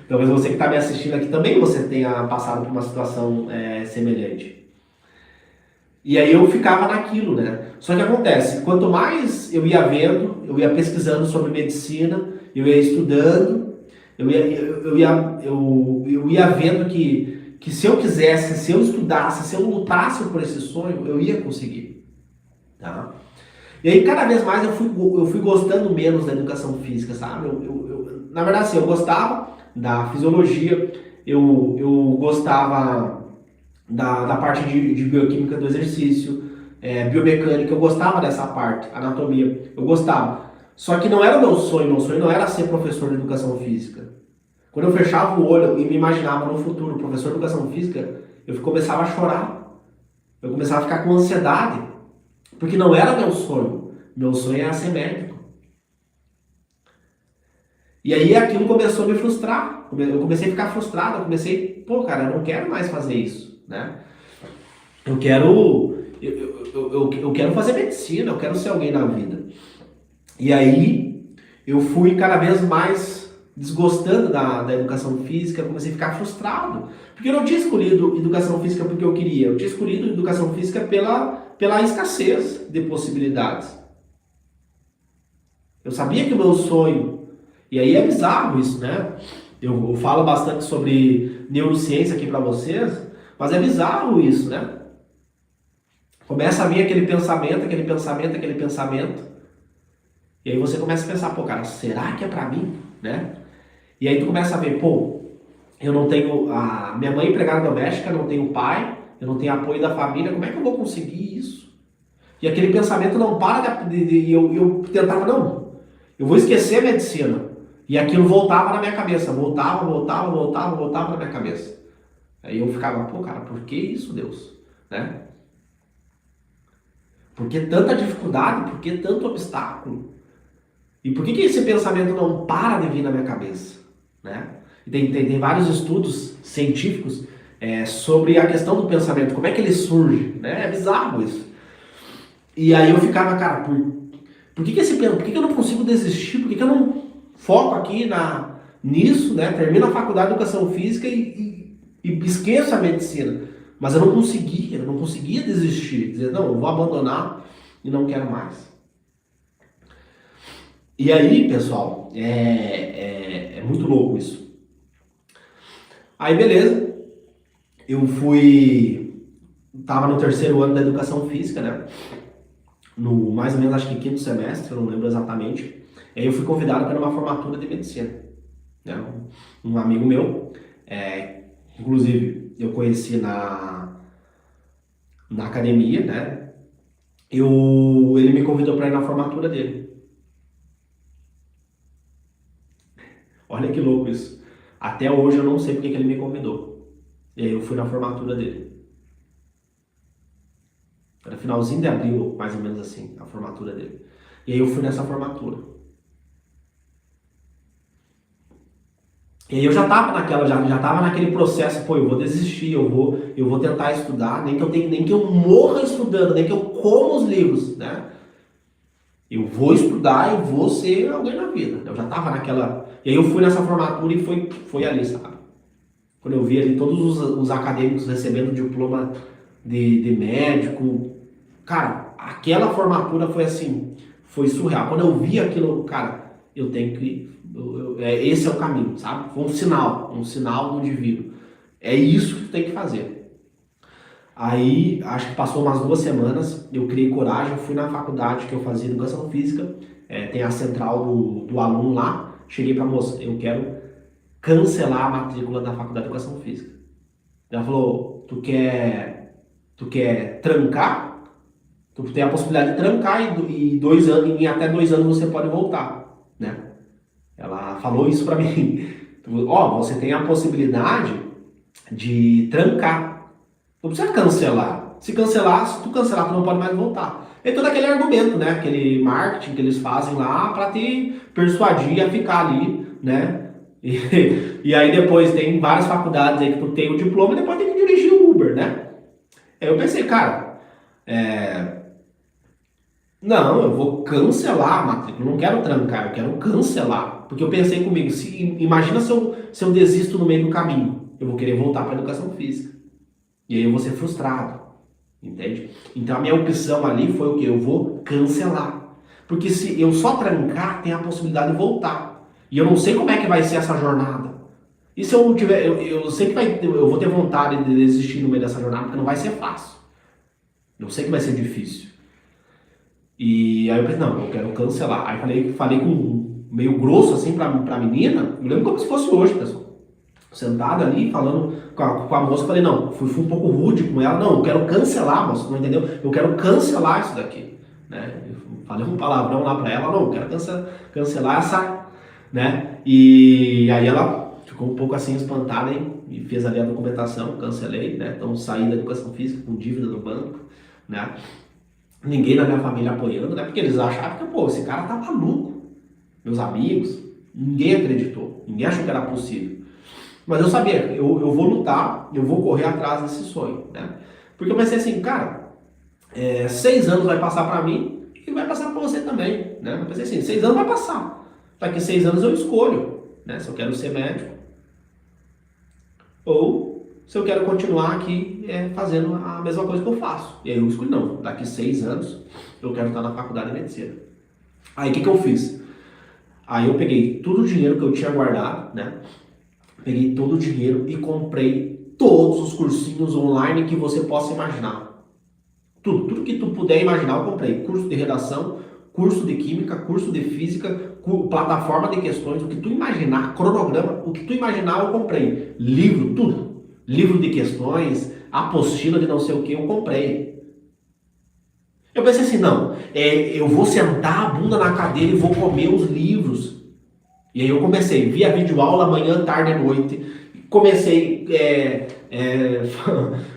Talvez você que está me assistindo aqui também você tenha passado por uma situação semelhante. E aí eu ficava naquilo, né? Só que acontece, quanto mais eu ia vendo, eu ia pesquisando sobre medicina, eu ia estudando, eu ia vendo que se eu quisesse, se eu estudasse, se eu lutasse por esse sonho, eu ia conseguir, tá? E aí, cada vez mais eu fui gostando menos da educação física, sabe? Na verdade, assim, eu gostava da fisiologia, eu gostava da parte de bioquímica do exercício, biomecânica, eu gostava dessa parte, anatomia, eu gostava. Só que não era o meu sonho não era ser professor de educação física. Quando eu fechava o olho e me imaginava no futuro professor de educação física, eu começava a chorar, eu começava a ficar com ansiedade. Porque não era meu sonho. Meu sonho era ser médico. E aí aquilo começou a me frustrar. Eu comecei a ficar frustrado. Eu comecei, pô, cara, eu não quero mais fazer isso, né? Eu quero, eu quero fazer medicina. Eu quero ser alguém na vida. E aí eu fui cada vez mais desgostando da educação física. Eu comecei a ficar frustrado. Porque eu não tinha escolhido educação física porque eu queria. Eu tinha escolhido educação física pela escassez de possibilidades. Eu sabia que o meu sonho, e aí é bizarro isso, né? Eu falo bastante sobre neurociência aqui para vocês, mas é bizarro isso, né? Começa a vir aquele pensamento, aquele pensamento, aquele pensamento, e aí você começa a pensar, pô, cara, será que é para mim, né? E aí tu começa a ver, pô, eu não tenho a minha mãe é empregada doméstica, não tenho pai, eu não tenho apoio da família, como é que eu vou conseguir isso? E aquele pensamento não para eu tentava, não, eu vou esquecer a medicina. E aquilo voltava na minha cabeça, voltava na minha cabeça. Aí eu ficava, pô, cara, por que isso, Deus? Né? Por que tanta dificuldade? Por que tanto obstáculo? E por que esse pensamento não para de vir na minha cabeça? Né? Tem vários estudos científicos sobre a questão do pensamento, como é que ele surge, né? É bizarro isso. E aí eu ficava, cara, por que eu não consigo desistir? Por que eu não foco aqui nisso, né? Termino a faculdade de educação física e esqueço a medicina. Mas eu não conseguia desistir, dizer, não, eu vou abandonar e não quero mais. E aí, pessoal, é muito louco isso. Aí, beleza, eu tava no terceiro ano da educação física, né? No mais ou menos, acho que quinto semestre, eu não lembro exatamente. Aí eu fui convidado para uma formatura de medicina, né? Um amigo meu, inclusive eu conheci na academia, né? Ele me convidou para ir na formatura dele. Olha que louco isso. Até hoje eu não sei porque que ele me convidou. E aí eu fui na formatura dele. Era finalzinho de abril, mais ou menos assim, a formatura dele. E aí eu fui nessa formatura. E aí eu já tava naquele processo, pô, eu vou desistir, eu vou tentar estudar, nem que eu morra estudando, nem que eu coma os livros, né? Eu vou estudar e vou ser alguém na vida. Eu já tava naquela. E aí eu fui nessa formatura e foi ali, sabe? Quando eu vi ali todos os acadêmicos recebendo diploma de médico, cara, aquela formatura foi assim, foi surreal. Quando eu vi aquilo, cara, eu tenho que. Esse é o caminho, sabe? Foi um sinal do divino. É isso que tu tem que fazer. Aí, acho que passou umas 2 semanas, eu criei coragem, fui na faculdade que eu fazia educação física, tem a central do aluno lá, cheguei pra moça, eu quero cancelar a matrícula da faculdade de educação física. Ela falou, tu quer trancar? Tu tem a possibilidade de trancar e 2 anos, em até 2 anos você pode voltar, né? Ela falou isso pra mim. Ó, você tem a possibilidade de trancar. Não precisa cancelar. Se tu cancelar, tu não pode mais voltar. É todo aquele argumento, né? Aquele marketing que eles fazem lá para te persuadir a ficar ali, né? E aí depois tem várias faculdades aí que tu tem o diploma e depois tem que dirigir o Uber, né? Aí eu pensei, cara, não, eu vou cancelar a matrícula, eu não quero trancar, eu quero cancelar. Porque eu pensei comigo, imagina se eu desisto no meio do caminho, eu vou querer voltar para a educação física. E aí eu vou ser frustrado, entende? Então a minha opção ali foi o quê? Eu vou cancelar. Porque se eu só trancar, tem a possibilidade de voltar. E eu não sei como é que vai ser essa jornada. E se eu tiver, eu sei que eu vou ter vontade de desistir no meio dessa jornada, porque não vai ser fácil. Eu sei que vai ser difícil. E aí eu pensei, não, eu quero cancelar. Aí falei com meio grosso assim pra menina, eu lembro como se fosse hoje, pessoal. Sentada ali, falando com a moça, falei, não, fui um pouco rude com ela, não, eu quero cancelar, moça, não entendeu? Eu quero cancelar isso daqui, né? Eu falei um palavrão lá pra ela, não, eu quero cancelar essa, né? E aí ela ficou um pouco assim espantada, hein? E fez ali a documentação, cancelei, né? Então saí da educação física com dívida no banco, né? Ninguém na minha família apoiando, né? Porque eles achavam que, pô, esse cara tá maluco. Meus amigos, ninguém acreditou, ninguém achou que era possível. Mas eu sabia, eu vou lutar, eu vou correr atrás desse sonho, né? Porque eu pensei assim, cara, 6 anos vai passar pra mim e vai passar pra você também, né? Eu pensei assim, 6 anos vai passar. Daqui 6 anos eu escolho, né? Se eu quero ser médico ou se eu quero continuar aqui fazendo a mesma coisa que eu faço. E aí eu escolhi, não, daqui 6 anos eu quero estar na faculdade de medicina. Aí o que eu fiz? Aí eu peguei todo o dinheiro que eu tinha guardado, né? Peguei todo o dinheiro e comprei todos os cursinhos online que você possa imaginar. Tudo que tu puder imaginar eu comprei. Curso de redação, curso de química, curso de física, plataforma de questões, o que tu imaginar, cronograma, o que tu imaginar eu comprei. Livro, tudo. Livro de questões, apostila de não sei o que eu comprei. Eu pensei assim, não, eu vou sentar a bunda na cadeira e vou comer os livros. E aí eu comecei, via videoaula manhã, tarde e noite. Comecei,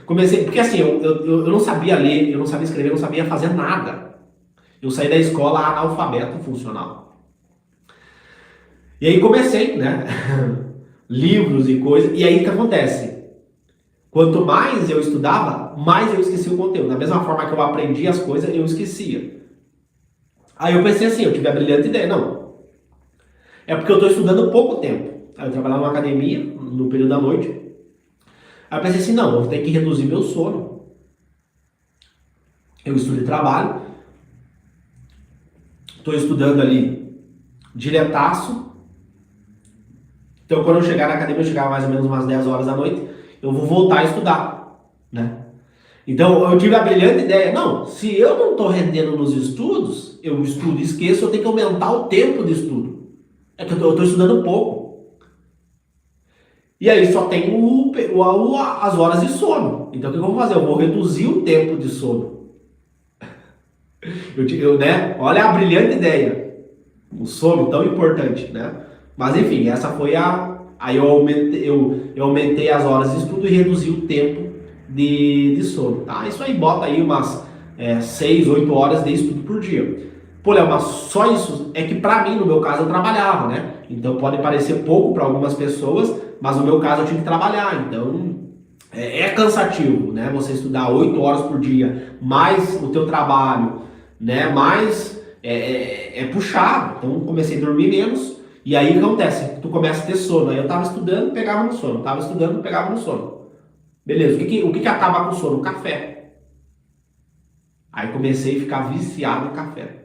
comecei, porque assim, eu não sabia ler, eu não sabia escrever, eu não sabia fazer nada. Eu saí da escola analfabeto funcional. E aí comecei, né? livros e coisas. E aí o que acontece? Quanto mais eu estudava, mais eu esquecia o conteúdo. Da mesma forma que eu aprendi as coisas, eu esquecia. Aí eu pensei assim, eu tive a brilhante ideia, não, é porque eu estou estudando pouco tempo. Aí eu trabalhava numa academia, no período da noite. Aí eu pensei assim, não, eu vou ter que reduzir meu sono. Eu estudo e trabalho. Estou estudando ali diretaço. Então quando eu chegar na academia, eu chegava mais ou menos umas 10 horas da noite, eu vou voltar a estudar, né? Então eu tive a brilhante ideia, não, se eu não estou rendendo nos estudos, eu estudo e esqueço, eu tenho que aumentar o tempo de estudo. É que eu estou estudando pouco. E aí só tem as horas de sono. Então o que eu vou fazer? Eu vou reduzir o tempo de sono. Né? Olha a brilhante ideia. O sono tão importante, né? Mas enfim, essa foi a... Aí eu aumentei as horas de estudo e reduzi o tempo de sono. Tá? Isso aí bota aí umas 6, 8 horas de estudo por dia. Pô, Léo, mas só isso é que pra mim, no meu caso, eu trabalhava, né? Então pode parecer pouco para algumas pessoas, mas no meu caso eu tinha que trabalhar. Então é cansativo, né? Você estudar 8 horas por dia, mais o teu trabalho, né? Mais é puxado. Então comecei a dormir menos. E aí o que acontece? Tu começa a ter sono. Aí eu tava estudando, pegava no sono. Tava estudando, pegava no sono. Beleza, o que acaba com o sono? O café. Aí comecei a ficar viciado em café.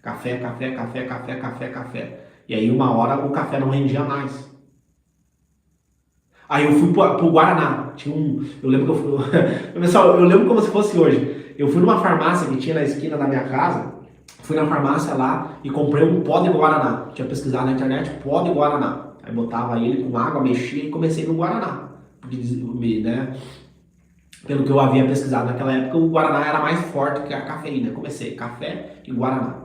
Café, café, café, café, café, café. E aí uma hora o café não rendia mais. Aí eu fui pro Guaraná. Eu lembro que eu fui... Pessoal, eu lembro como se fosse hoje. Eu fui numa farmácia que tinha na esquina da minha casa. Fui na farmácia lá e comprei um pó de Guaraná. Tinha pesquisado na internet, pó de Guaraná. Aí botava ele com água, mexia e comecei no Guaraná. Porque, né, pelo que eu havia pesquisado naquela época, o Guaraná era mais forte que a cafeína. Comecei café e Guaraná.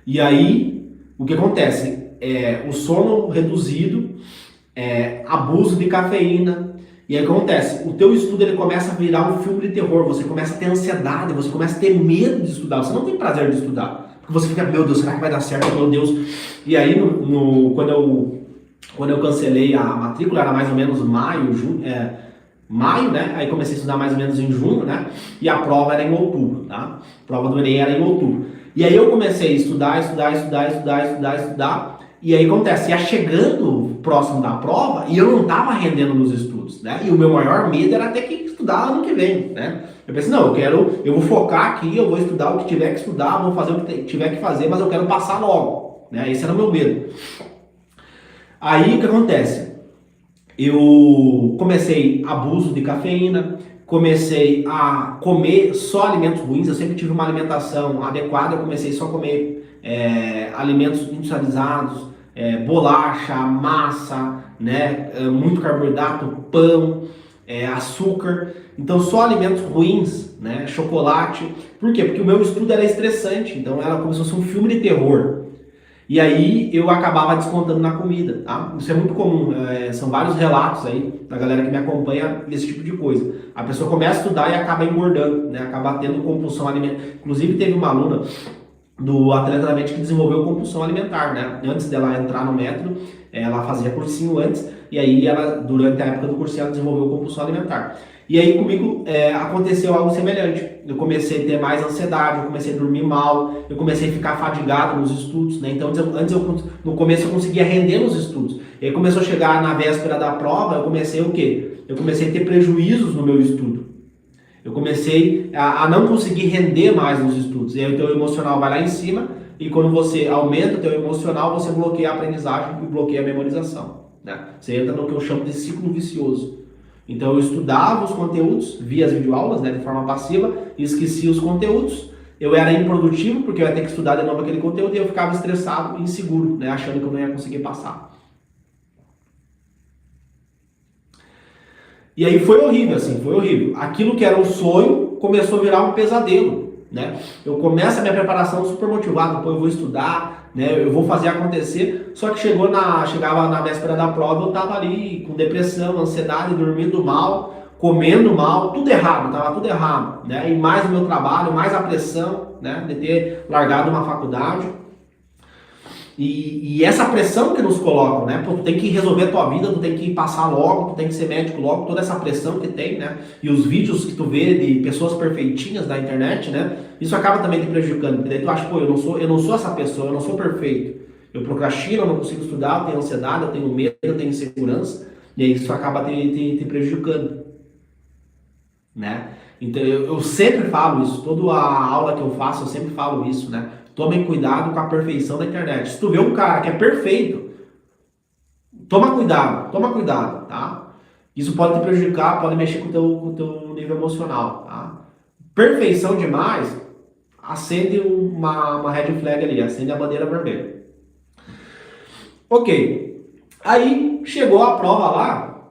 E aí, o que acontece? O sono reduzido, abuso de cafeína. E aí o que acontece? O teu estudo ele começa a virar um filme de terror. Você começa a ter ansiedade, você começa a ter medo de estudar. Você não tem prazer de estudar. Porque você fica, meu Deus, será que vai dar certo? Meu Deus. E aí, quando eu cancelei a matrícula, era mais ou menos maio, né? Aí comecei a estudar mais ou menos em junho, né? E a prova era em outubro, tá? A prova do Enem era em outubro. E aí eu comecei a estudar. E aí acontece, ia chegando próximo da prova e eu não estava rendendo nos estudos, né? E o meu maior medo era ter que estudar ano que vem, né? Eu pensei, não, eu vou focar aqui, eu vou estudar o que tiver que estudar, vou fazer o que tiver que fazer, mas eu quero passar logo, né? Esse era o meu medo. Aí o que acontece? Eu comecei abuso de cafeína, comecei a comer só alimentos ruins, eu sempre tive uma alimentação adequada, eu comecei só a comer alimentos industrializados, bolacha, massa, né, muito carboidrato, pão, açúcar, então só alimentos ruins, né, chocolate. Por quê? Porque o meu estudo era estressante, então era como se fosse um filme de terror. E aí eu acabava descontando na comida, tá? Isso é muito comum, são vários relatos aí da galera que me acompanha nesse tipo de coisa. A pessoa começa a estudar e acaba engordando, né? Acaba tendo compulsão alimentar. Inclusive teve uma aluna do Atleta da Mente que desenvolveu compulsão alimentar, né? Antes dela entrar no método, ela fazia cursinho antes, e aí ela, durante a época do cursinho, ela desenvolveu compulsão alimentar. E aí comigo aconteceu algo semelhante. Eu comecei a ter mais ansiedade, eu comecei a dormir mal, eu comecei a ficar fadigado nos estudos, né? Então no começo eu conseguia render nos estudos. E aí começou a chegar na véspera da prova, eu comecei o quê? Eu comecei a ter prejuízos no meu estudo. Eu comecei a não conseguir render mais nos estudos. E aí o teu emocional vai lá em cima, e quando você aumenta o teu emocional, você bloqueia a aprendizagem e bloqueia a memorização, né? Você entra no que eu chamo de ciclo vicioso. Então eu estudava os conteúdos, via as videoaulas, né, de forma passiva, e esquecia os conteúdos. Eu era improdutivo, porque eu ia ter que estudar de novo aquele conteúdo, e eu ficava estressado e inseguro, né, achando que eu não ia conseguir passar. E aí foi horrível, assim, foi horrível. Aquilo que era um sonho começou a virar um pesadelo, né? Eu começo a minha preparação super motivado, pô, eu vou estudar, né? Eu vou fazer acontecer. Só que chegava na véspera da prova, eu tava ali com depressão, ansiedade, dormindo mal, comendo mal, tudo errado, tava tudo errado, né? E mais o meu trabalho, mais a pressão, né, de ter largado uma faculdade. E essa pressão que nos colocam, né? Pô, tu tem que resolver a tua vida, tu tem que passar logo, tu tem que ser médico logo, toda essa pressão que tem, né? E os vídeos que tu vê de pessoas perfeitinhas da internet, né? Isso acaba também te prejudicando, porque daí tu acha, pô, eu não sou essa pessoa, eu não sou perfeito. Eu procrastino, eu não consigo estudar, eu tenho ansiedade, eu tenho medo, eu tenho insegurança, e aí isso acaba te prejudicando, né? Então eu sempre falo isso, toda a aula que eu faço eu sempre falo isso, né? Tomem cuidado com a perfeição da internet. Se tu vê um cara que é perfeito, toma cuidado, tá? Isso pode te prejudicar, pode mexer com o teu nível emocional, tá? Perfeição demais, acende uma red flag ali, acende a bandeira vermelha. Ok, aí chegou a prova lá,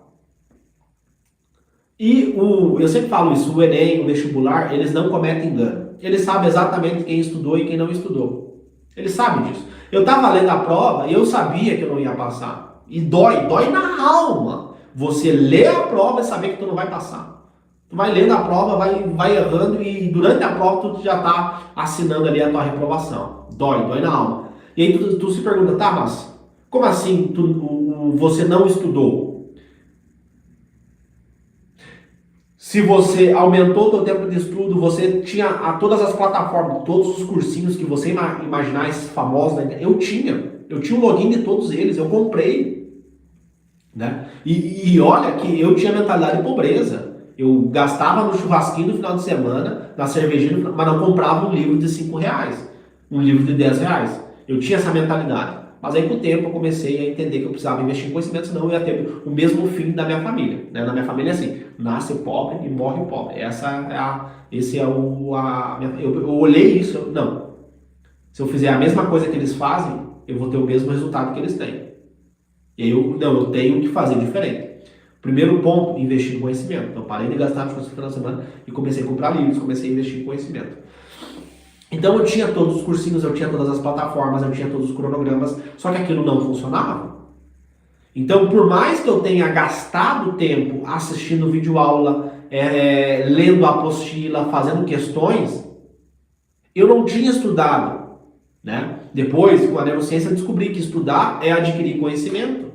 e eu sempre falo isso, o Enem, o vestibular, eles não cometem engano. Eles sabem exatamente quem estudou e quem não estudou. Eles sabem disso. Eu estava lendo a prova e eu sabia que eu não ia passar. E dói na alma. Você lê a prova e saber que tu não vai passar. Tu vai lendo a prova, vai errando e durante a prova tu já está assinando ali a tua reprovação. Dói na alma. E aí tu se pergunta, tá, mas como assim você não estudou? Se você aumentou o seu tempo de estudo, você tinha todas as plataformas, todos os cursinhos que você imaginar, esses famosos, né? Eu tinha o login de todos eles, eu comprei, né? E olha que eu tinha mentalidade de pobreza. Eu gastava no churrasquinho no final de semana, na cervejinha, mas não comprava um livro de R$ 5, um livro de R$ 10. Eu tinha essa mentalidade. Mas aí com o tempo eu comecei a entender que eu precisava investir em conhecimento, senão eu ia ter o mesmo fim da minha família. Né? Na minha família é assim, nasce pobre e morre pobre. Esse é eu olhei isso, não. Se eu fizer a mesma coisa que eles fazem, eu vou ter o mesmo resultado que eles têm. E aí eu tenho que fazer diferente. Primeiro ponto, investir em conhecimento. Então parei de gastar as coisas no final de semana e comecei a comprar livros, comecei a investir em conhecimento. Então eu tinha todos os cursinhos, eu tinha todas as plataformas, eu tinha todos os cronogramas, só que aquilo não funcionava. Então, por mais que eu tenha gastado tempo assistindo videoaula, lendo a apostila, fazendo questões, eu não tinha estudado, né? Depois, com a neurociência, eu descobri que estudar é adquirir conhecimento.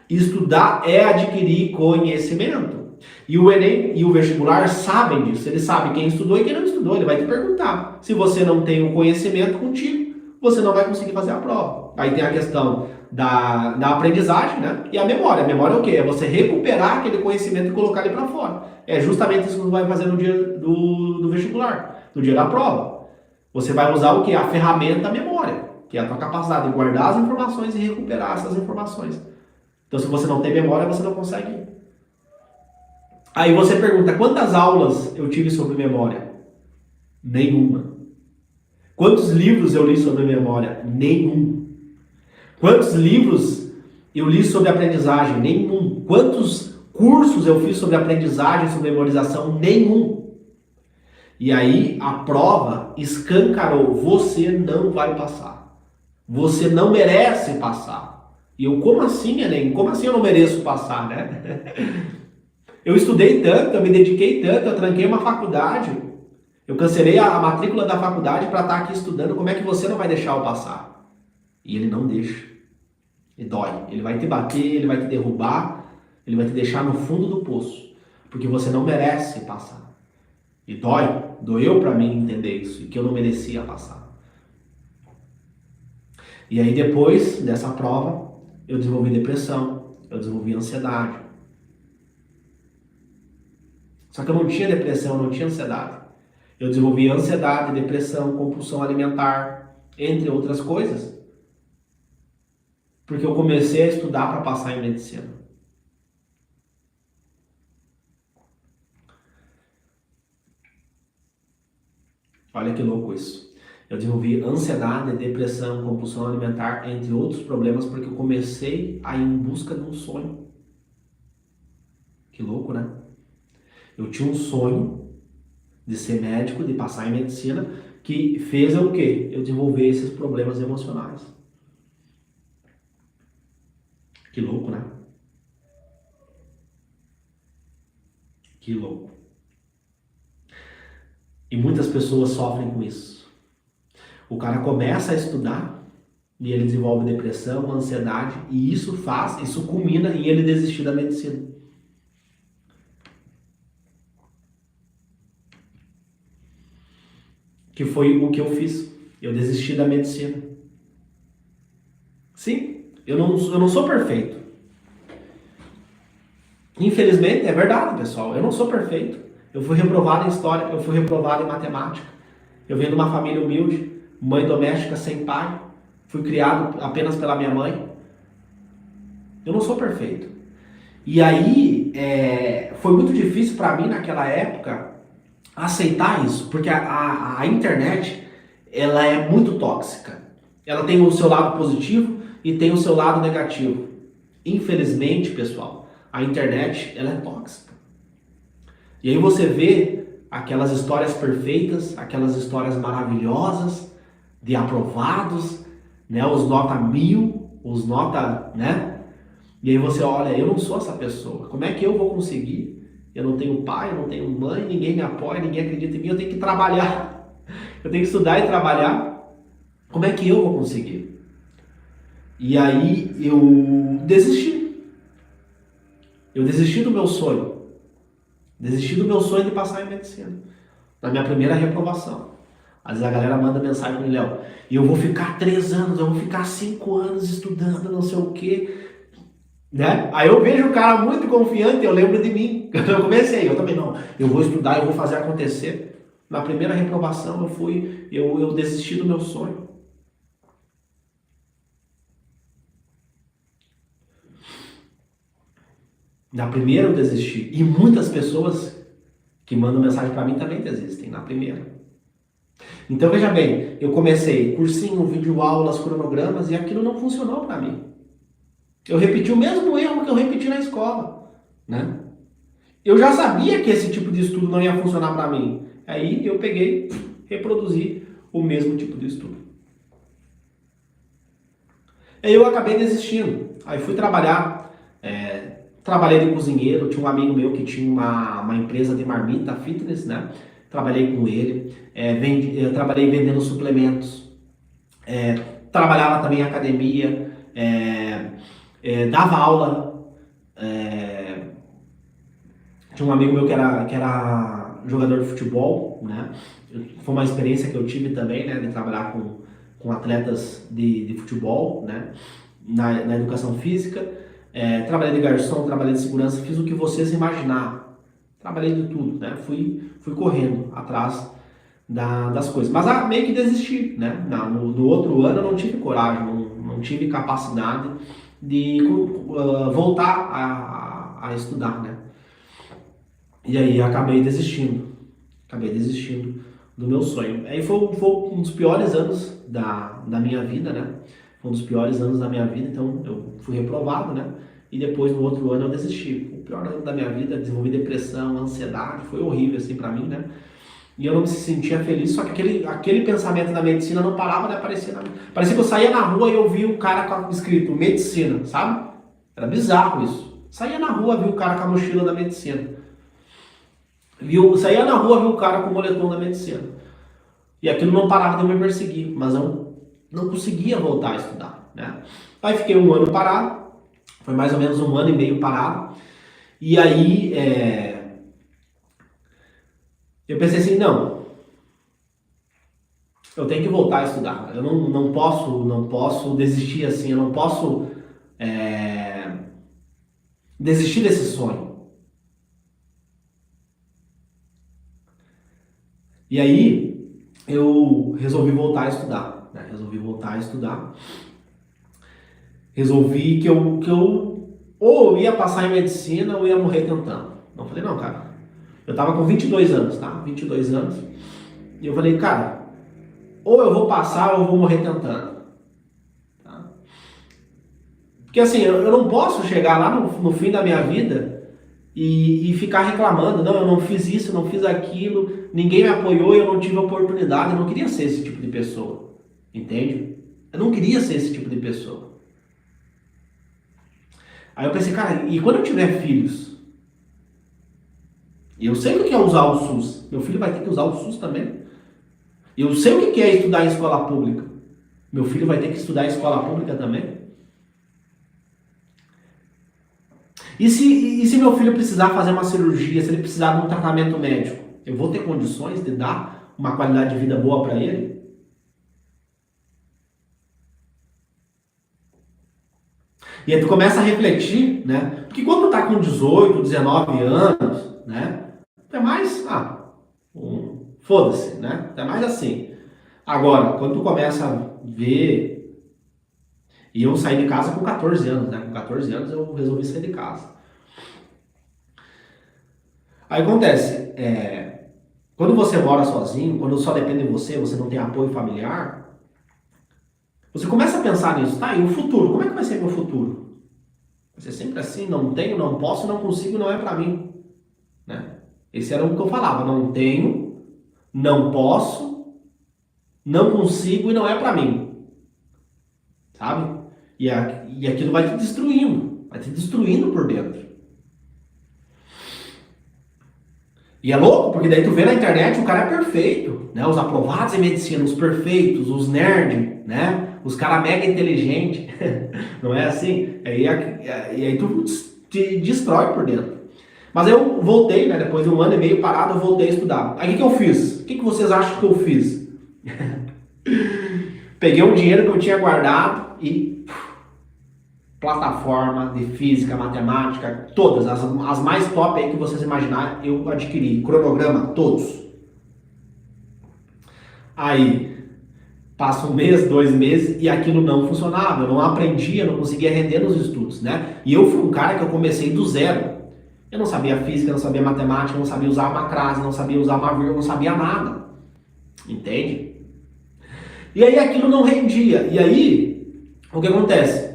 Estudar é adquirir conhecimento. E o Enem e o vestibular sabem disso. Ele sabe quem estudou e quem não estudou. Ele vai te perguntar. Se você não tem o conhecimento contigo, você não vai conseguir fazer a prova. Aí tem a questão da aprendizagem, né? E a memória. A memória é o quê? É você recuperar aquele conhecimento e colocar ele para fora. É justamente isso que você vai fazer no dia do vestibular, no dia da prova. Você vai usar o quê? A ferramenta memória, que é a tua capacidade de guardar as informações e recuperar essas informações. Então, se você não tem memória, você não consegue ir. Aí você pergunta, quantas aulas eu tive sobre memória? Nenhuma. Quantos livros eu li sobre memória? Nenhum. Quantos livros eu li sobre aprendizagem? Nenhum. Quantos cursos eu fiz sobre aprendizagem, sobre memorização? Nenhum. E aí a prova escancarou, você não vai passar. Você não merece passar. E eu, como assim, Enem? Como assim eu não mereço passar, né? Eu estudei tanto, eu me dediquei tanto, eu tranquei uma faculdade, eu cancelei a matrícula da faculdade para estar aqui estudando, como é que você não vai deixar eu passar? E ele não deixa. E dói. Ele vai te bater, ele vai te derrubar, ele vai te deixar no fundo do poço, porque você não merece passar. E doeu para mim entender isso, e que eu não merecia passar. E aí depois dessa prova, eu desenvolvi depressão, eu desenvolvi ansiedade. Só que eu não tinha depressão, eu não tinha ansiedade. Eu desenvolvi ansiedade, depressão, compulsão alimentar, entre outras coisas, porque eu comecei a estudar para passar em medicina. Olha que louco isso. Eu desenvolvi ansiedade, depressão, compulsão alimentar, entre outros problemas, porque eu comecei a ir em busca de um sonho. Que louco, né? Eu tinha um sonho de ser médico, de passar em medicina, que fez o quê? Eu desenvolver esses problemas emocionais. Que louco, né? Que louco. E muitas pessoas sofrem com isso. O cara começa a estudar e ele desenvolve depressão, ansiedade, e isso culmina em ele desistir da medicina. Que foi o que eu fiz. Eu desisti da medicina. Sim, eu não sou perfeito. Infelizmente, é verdade, pessoal. Eu não sou perfeito. Eu fui reprovado em história, eu fui reprovado em matemática. Eu venho de uma família humilde, mãe doméstica sem pai. Fui criado apenas pela minha mãe. Eu não sou perfeito. E aí, foi muito difícil para mim naquela época aceitar isso, porque a internet, ela é muito tóxica. Ela tem o seu lado positivo e tem o seu lado negativo. Infelizmente, pessoal, a internet, ela é tóxica. E aí você vê aquelas histórias perfeitas, aquelas histórias maravilhosas, de aprovados, né, os nota 1000, os nota, né? E aí você olha, eu não sou essa pessoa. Como é que eu vou conseguir? Eu não tenho pai, eu não tenho mãe, ninguém me apoia, ninguém acredita em mim, eu tenho que trabalhar. Eu tenho que estudar e trabalhar. Como é que eu vou conseguir? E aí eu desisti. Eu desisti do meu sonho. Desisti do meu sonho de passar em medicina. Na minha primeira reprovação. Às vezes a galera manda mensagem para mim, Léo, eu vou ficar 3 anos, eu vou ficar 5 anos estudando, não sei o quê. Né? Aí eu vejo o cara muito confiante, eu lembro de mim. Eu comecei, eu também não. Eu vou estudar, eu vou fazer acontecer. Na primeira reprovação eu desisti do meu sonho. Na primeira eu desisti. E muitas pessoas que mandam mensagem para mim também desistem na primeira. Então veja bem, eu comecei cursinho, videoaulas, cronogramas e aquilo não funcionou para mim. Eu repeti o mesmo erro que eu repeti na escola, né? Eu já sabia que esse tipo de estudo não ia funcionar para mim. Aí eu peguei, reproduzi o mesmo tipo de estudo. Aí eu acabei desistindo. Aí fui trabalhar, trabalhei de cozinheiro, tinha um amigo meu que tinha uma empresa de marmita fitness, né? Trabalhei com ele, eu trabalhei vendendo suplementos, trabalhava também em academia, dava aula, tinha um amigo meu que era jogador de futebol, né? Foi uma experiência que eu tive também, né? De trabalhar com atletas de futebol, né? Na educação física. Trabalhei de garçom, trabalhei de segurança, fiz o que vocês imaginar. Trabalhei de tudo, né? Fui correndo atrás das coisas. Mas meio que desisti, né? No outro ano eu não tive coragem, não tive capacidade de voltar a estudar, né? E aí acabei desistindo do meu sonho. Aí foi um dos piores anos da minha vida, né? Foi um dos piores anos da minha vida, então eu fui reprovado, né? E depois no outro ano eu desisti. O pior ano da minha vida, desenvolvi depressão, ansiedade, foi horrível assim pra mim, né? E eu não me sentia feliz, só que aquele pensamento da medicina não parava de aparecer na minha. Parecia que eu saía na rua e eu via o cara escrito medicina, sabe? Era bizarro isso. Saía na rua, via o cara com a mochila da medicina. Saía na rua, viu o cara com o moletom da medicina. E aquilo não parava de me perseguir, mas eu não conseguia voltar a estudar, né? Aí fiquei 1 ano parado, foi mais ou menos 1 ano e meio parado. E aí eu pensei assim, não, eu tenho que voltar a estudar. Eu não posso desistir assim, eu não posso desistir desse sonho. E aí eu resolvi voltar a estudar, né? Resolvi que eu ou ia passar em medicina ou ia morrer tentando. Não falei, não, cara. Eu tava com 22 anos, tá? 22 anos. E eu falei, cara, ou eu vou passar ou eu vou morrer tentando. Tá? Porque assim, eu não posso chegar lá no fim da minha vida e ficar reclamando. Não, eu não fiz isso, eu não fiz aquilo, ninguém me apoiou, eu não tive oportunidade. Eu não queria ser esse tipo de pessoa. Entende? Eu não queria ser esse tipo de pessoa. Aí eu pensei, cara, e quando eu tiver filhos? E eu sei o que é usar o SUS. Meu filho vai ter que usar o SUS também. Eu sei o que é estudar em escola pública. Meu filho vai ter que estudar em escola pública também? E se meu filho precisar fazer uma cirurgia, se ele precisar de um tratamento médico, eu vou ter condições de dar uma qualidade de vida boa para ele? E aí tu começa a refletir, né? Porque quando tu tá com 18, 19 anos, né? É mais, foda-se, né? É mais assim. Agora, quando tu começa a ver, e eu saí de casa com 14 anos, né? Com 14 anos eu resolvi sair de casa. Aí acontece, quando você mora sozinho, quando só depende de você, você não tem apoio familiar, você começa a pensar nisso, tá? E o futuro? Como é que vai ser meu futuro? Vai ser sempre assim, não tenho, não posso, não consigo, não é pra mim, né? Esse era o que eu falava, não tenho, não posso, não consigo e não é pra mim, sabe? E aquilo vai te destruindo por dentro. E é louco, porque daí tu vê na internet o cara é perfeito, né? Os aprovados em medicina, os perfeitos, os nerds, né? Os caras mega inteligentes, não é assim? E aí tu te destrói por dentro. Mas eu voltei, né? Depois de um ano e meio parado, eu voltei a estudar. Aí o que eu fiz? O que vocês acham que eu fiz? Peguei um dinheiro que eu tinha guardado e plataforma de física, matemática, todas, as mais top aí que vocês imaginarem, eu adquiri. Cronograma, todos. Aí, passa um mês, 2 meses e aquilo não funcionava. Eu não aprendia, não conseguia render nos estudos, né? E eu fui um cara que eu comecei do zero. Eu não sabia física, não sabia matemática, não sabia usar uma crase, não sabia usar uma vírgula, não sabia nada. Entende? E aí aquilo não rendia. E aí, o que acontece?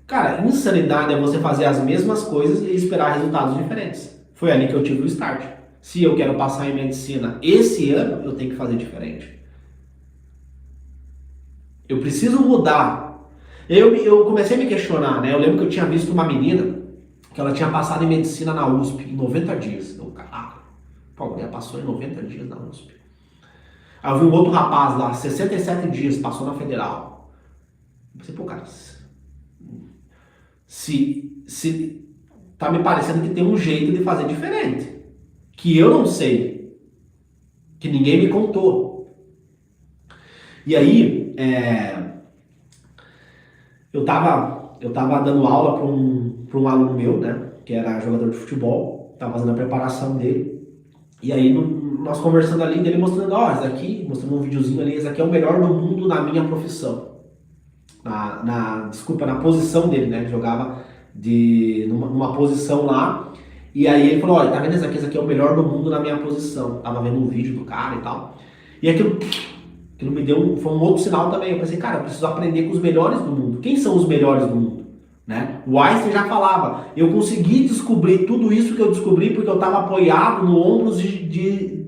Cara, insanidade é você fazer as mesmas coisas e esperar resultados diferentes. Foi ali que eu tive o start. Se eu quero passar em medicina esse ano, eu tenho que fazer diferente. Eu preciso mudar. Eu comecei a me questionar, né? Eu lembro que eu tinha visto uma menina que ela tinha passado em medicina na USP em 90 dias. Eu, caraca, pô, a mulher passou em 90 dias na USP. Aí eu vi um outro rapaz lá, 67 dias, passou na Federal. Eu pensei, pô, cara, se tá me parecendo que tem um jeito de fazer diferente, que eu não sei, que ninguém me contou. E aí, eu tava dando aula para um aluno meu, né, que era jogador de futebol, tava fazendo a preparação dele, e aí nós conversando ali, dele mostrando, esse daqui, mostrando um videozinho ali, esse aqui é o melhor do mundo na minha profissão. Desculpa, na posição dele, né? Ele jogava numa posição lá. E aí ele falou, olha, tá vendo esse aqui é o melhor do mundo na minha posição. Tava vendo um vídeo do cara e tal. E aquilo me deu, foi um outro sinal também. Eu pensei, cara, eu preciso aprender com os melhores do mundo. Quem são os melhores do mundo? Né? O Einstein já falava, eu consegui descobrir tudo isso que eu descobri porque eu estava apoiado no ombro de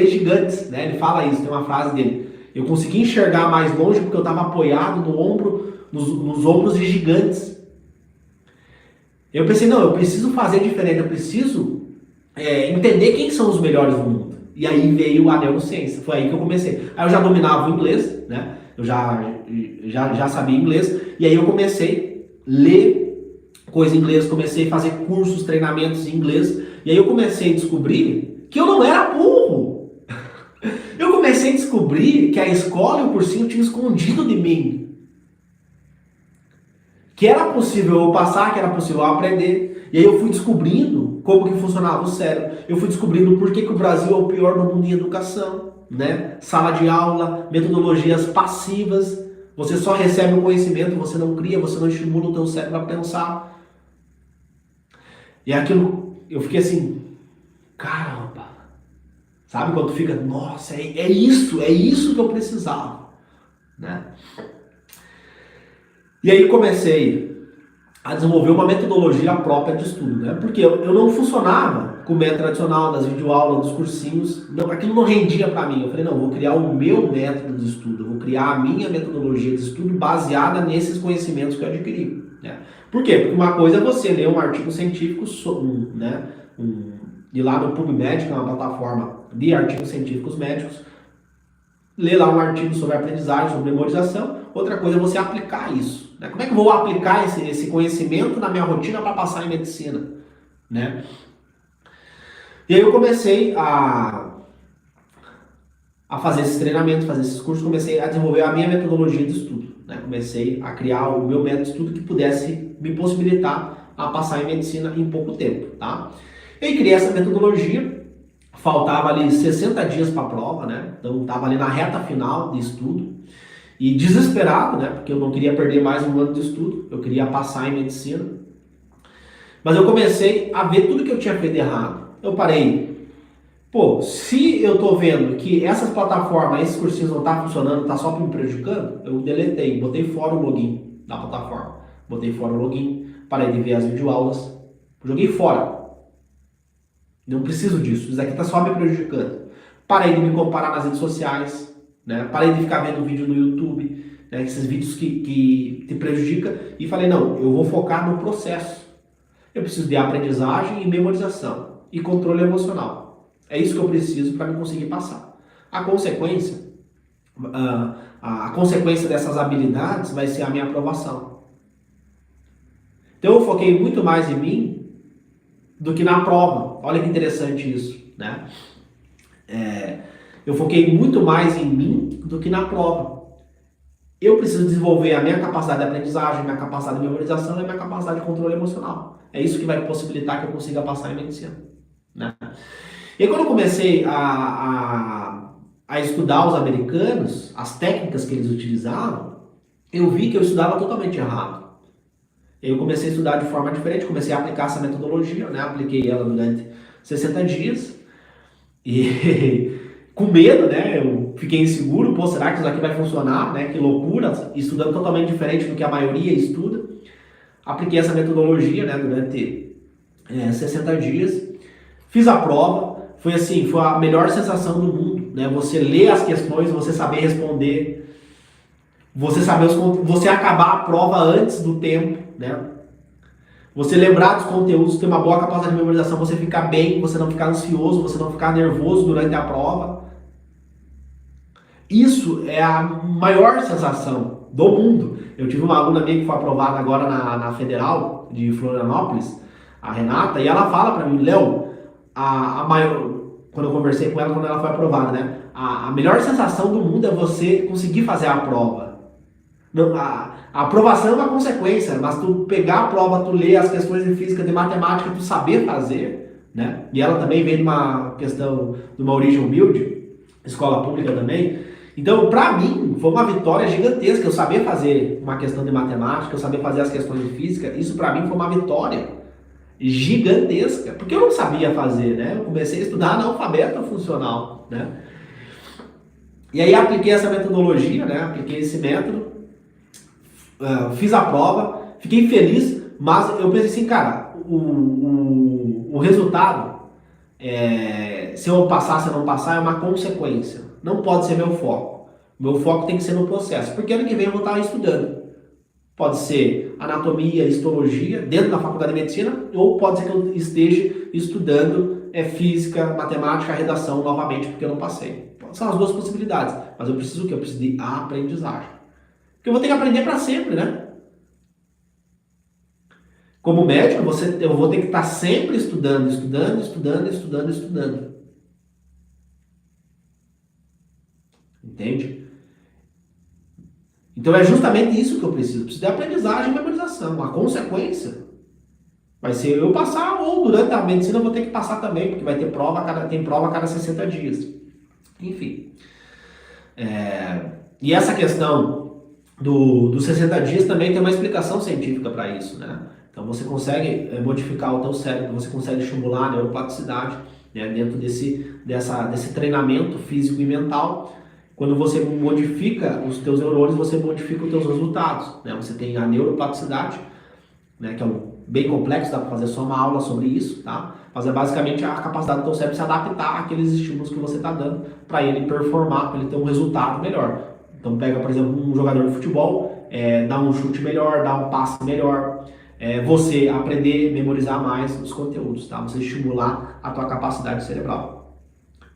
gigantes, né? Ele fala isso, tem uma frase dele. Eu consegui enxergar mais longe porque eu estava apoiado nos ombros de gigantes. Eu pensei, não, eu preciso fazer diferente, eu preciso entender quem são os melhores do mundo. E aí veio a neurociência, foi aí que eu comecei. Aí eu já dominava o inglês, né? Eu já sabia inglês, e aí eu comecei a ler coisa em inglês, comecei a fazer cursos, treinamentos em inglês, e aí eu comecei a descobrir que eu não era burro. Eu comecei a descobrir que a escola e o cursinho tinham escondido de mim. Que era possível eu passar, que era possível eu aprender. E aí eu fui descobrindo como que funcionava o cérebro. Eu fui descobrindo por que o Brasil é o pior do mundo em educação, né? Sala de aula, metodologias passivas. Você só recebe o conhecimento, você não cria, você não estimula o teu cérebro a pensar. E aquilo, eu fiquei assim, caramba. Sabe quando tu fica, nossa, é isso que eu precisava, né? E aí comecei a desenvolver uma metodologia própria de estudo, né? Porque eu não funcionava com o método tradicional das videoaulas, dos cursinhos, não, aquilo não rendia para mim. Eu falei, não, vou criar o meu método de estudo, vou criar a minha metodologia de estudo baseada nesses conhecimentos que eu adquiri, né? Por quê? Porque uma coisa é você ler um artigo científico, né? E lá no PubMed, que é uma plataforma de artigos científicos médicos, ler lá um artigo sobre aprendizagem, sobre memorização. Outra coisa é você aplicar isso, né? Como é que eu vou aplicar esse conhecimento na minha rotina para passar em medicina, né? E aí eu comecei a fazer esses treinamentos, fazer esses cursos, comecei a desenvolver a minha metodologia de estudo, né? Comecei a criar o meu método de estudo que pudesse me possibilitar a passar em medicina em pouco tempo, tá? E aí criei essa metodologia, faltava ali 60 dias para a prova, né? Então estava ali na reta final de estudo e desesperado, né? Porque eu não queria perder mais um ano de estudo, eu queria passar em medicina. Mas eu comecei a ver tudo que eu tinha feito errado. Eu parei. Pô, se eu tô vendo que essas plataformas, esses cursinhos não tá funcionando, tá só me prejudicando, eu deletei, botei fora o login da plataforma. Botei fora o login, parei de ver as videoaulas, joguei fora. Não preciso disso, isso aqui tá só me prejudicando. Parei de me comparar nas redes sociais, né? Parei de ficar vendo vídeo no YouTube, né? Esses vídeos que te prejudicam, e falei, não, eu vou focar no processo. Eu preciso de aprendizagem e memorização e controle emocional. É isso que eu preciso para me conseguir passar. A consequência, a consequência dessas habilidades vai ser a minha aprovação. Então eu foquei muito mais em mim do que na prova. Olha que interessante isso, né? Eu foquei muito mais em mim do que na prova. Eu preciso desenvolver a minha capacidade de aprendizagem, minha capacidade de memorização e a minha capacidade de controle emocional. É isso que vai possibilitar que eu consiga passar em medicina, né? E aí, quando eu comecei a estudar os americanos, as técnicas que eles utilizavam, eu vi que eu estudava totalmente errado. Eu comecei a estudar de forma diferente, comecei a aplicar essa metodologia, né? Apliquei ela durante 60 dias e com medo, né? Eu fiquei inseguro, pô, será que isso aqui vai funcionar, né? Que loucura, estudando totalmente diferente do que a maioria estuda. Apliquei essa metodologia, né, durante 60 dias, fiz a prova, foi assim, foi a melhor sensação do mundo, né? Você ler as questões, você saber responder, você acabar a prova antes do tempo, né? Você lembrar dos conteúdos, ter uma boa capacidade de memorização, você ficar bem, você não ficar ansioso, você não ficar nervoso durante a prova. Isso é a maior sensação do mundo. Eu tive uma aluna minha que foi aprovada agora na Federal de Florianópolis, a Renata, e ela fala pra mim, Léo, a maior, quando eu conversei com ela, quando ela foi aprovada, né? A melhor sensação do mundo é você conseguir fazer a prova. Não, a aprovação é uma consequência, mas tu pegar a prova, tu ler as questões de física, de matemática, tu saber fazer, né? E ela também vem de uma questão, de uma origem humilde, escola pública também. Então, para mim, foi uma vitória gigantesca. Eu saber fazer uma questão de matemática, eu saber fazer as questões de física, isso para mim foi uma vitória gigantesca, porque eu não sabia fazer, né? Eu comecei a estudar analfabeto funcional, né? E aí apliquei essa metodologia, né? Apliquei esse método, fiz a prova, fiquei feliz, mas eu pensei assim, cara, o resultado, se eu passar, se eu não passar, é uma consequência. Não pode ser meu foco. Meu foco tem que ser no processo, porque ano que vem eu vou estar estudando. Pode ser anatomia, histologia, dentro da faculdade de medicina, ou pode ser que eu esteja estudando física, matemática, redação novamente, porque eu não passei. São as duas possibilidades. Mas eu preciso o quê? Eu preciso de aprendizagem. Porque eu vou ter que aprender para sempre, né? Como médico, eu vou ter que estar sempre estudando. Entende? Então é justamente isso que eu preciso. Preciso de aprendizagem e memorização. A consequência vai ser eu passar, ou durante a medicina eu vou ter que passar também, porque vai ter prova tem prova a cada 60 dias. Enfim. E essa questão dos 60 dias também tem uma explicação científica para isso, né? Então você consegue modificar o teu cérebro, você consegue estimular a neuroplasticidade, né, dentro desse treinamento físico e mental. Quando você modifica os teus neurônios, você modifica os teus resultados, né? Você tem a neuroplasticidade, né, que é bem complexo, dá para fazer só uma aula sobre isso, tá? Mas é basicamente a capacidade do teu cérebro se adaptar àqueles estímulos que você está dando para ele performar, para ele ter um resultado melhor. Então pega, por exemplo, um jogador de futebol, dá um chute melhor, dá um passe melhor, você aprender a memorizar mais os conteúdos, tá? Você estimular a tua capacidade cerebral.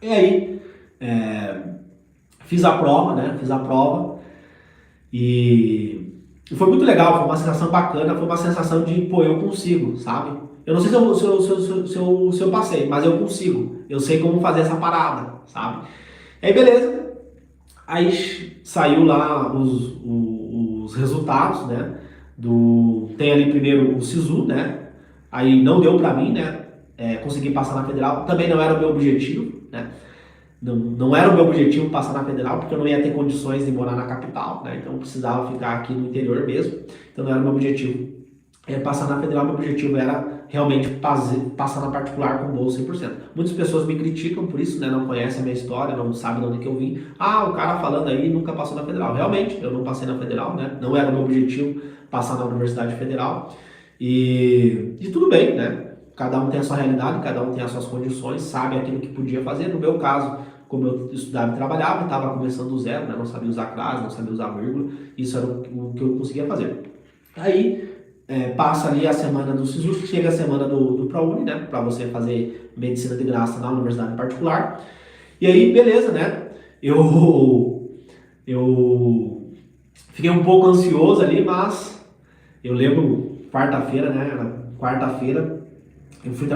E aí, Fiz a prova, né? Fiz a prova e foi muito legal, foi uma sensação bacana, foi uma sensação de, pô, eu consigo, sabe? Eu não sei se eu passei, mas eu consigo. Eu sei como fazer essa parada, sabe? Aí beleza, aí saiu lá os resultados, né? Tem ali primeiro o SISU, né? Aí não deu pra mim, né? Consegui passar na federal. Também não era o meu objetivo, né? Não era o meu objetivo passar na federal, porque eu não ia ter condições de morar na capital, né? Então eu precisava ficar aqui no interior mesmo. Então não era o meu objetivo passar na federal. Meu objetivo era realmente passar na particular com bolsa 100%. Muitas pessoas me criticam por isso, né? Não conhecem a minha história, não sabem de onde que eu vim. Ah, o cara falando aí nunca passou na federal. Realmente, eu não passei na federal, né? Não era o meu objetivo passar na Universidade Federal. E tudo bem, né? Cada um tem a sua realidade, cada um tem as suas condições, sabe aquilo que podia fazer. No meu caso, como eu estudava e trabalhava, estava começando do zero, né? Não sabia usar crase, não sabia usar vírgula, isso era o que eu conseguia fazer. Aí passa ali a semana do SISU, chega a semana do ProUni, né? Para você fazer medicina de graça na universidade particular. E aí, beleza, né? Eu fiquei um pouco ansioso ali, mas eu lembro, quarta-feira, né? Quarta-feira, eu fui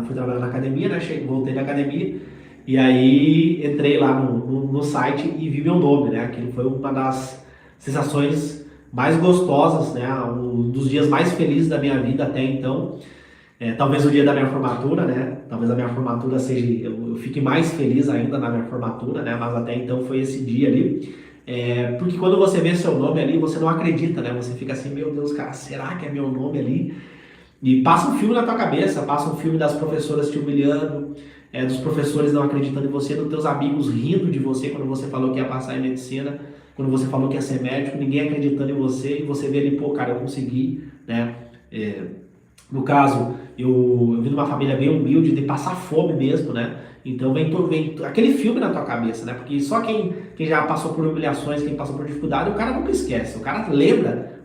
fui trabalhar na academia, né? Voltei da academia e aí entrei lá no site e vi meu nome, né? Aquilo foi uma das sensações mais gostosas, né? Um dos dias mais felizes da minha vida até então. Talvez o dia da minha formatura, né? Talvez a minha formatura seja, eu fique mais feliz ainda na minha formatura, né? Mas até então foi esse dia ali. Porque quando você vê seu nome ali, você não acredita, né? Você fica assim, meu Deus, cara, será que é meu nome ali? E passa um filme na tua cabeça, passa um filme das professoras te humilhando, dos professores não acreditando em você, dos teus amigos rindo de você quando você falou que ia passar em medicina, quando você falou que ia ser médico, ninguém acreditando em você, e você vê ali, pô, cara, eu consegui, né? No caso, eu vim de uma família bem humilde, de passar fome mesmo, né? Então vem aquele filme na tua cabeça, né? Porque só quem já passou por humilhações, quem passou por dificuldade, o cara nunca esquece, o cara lembra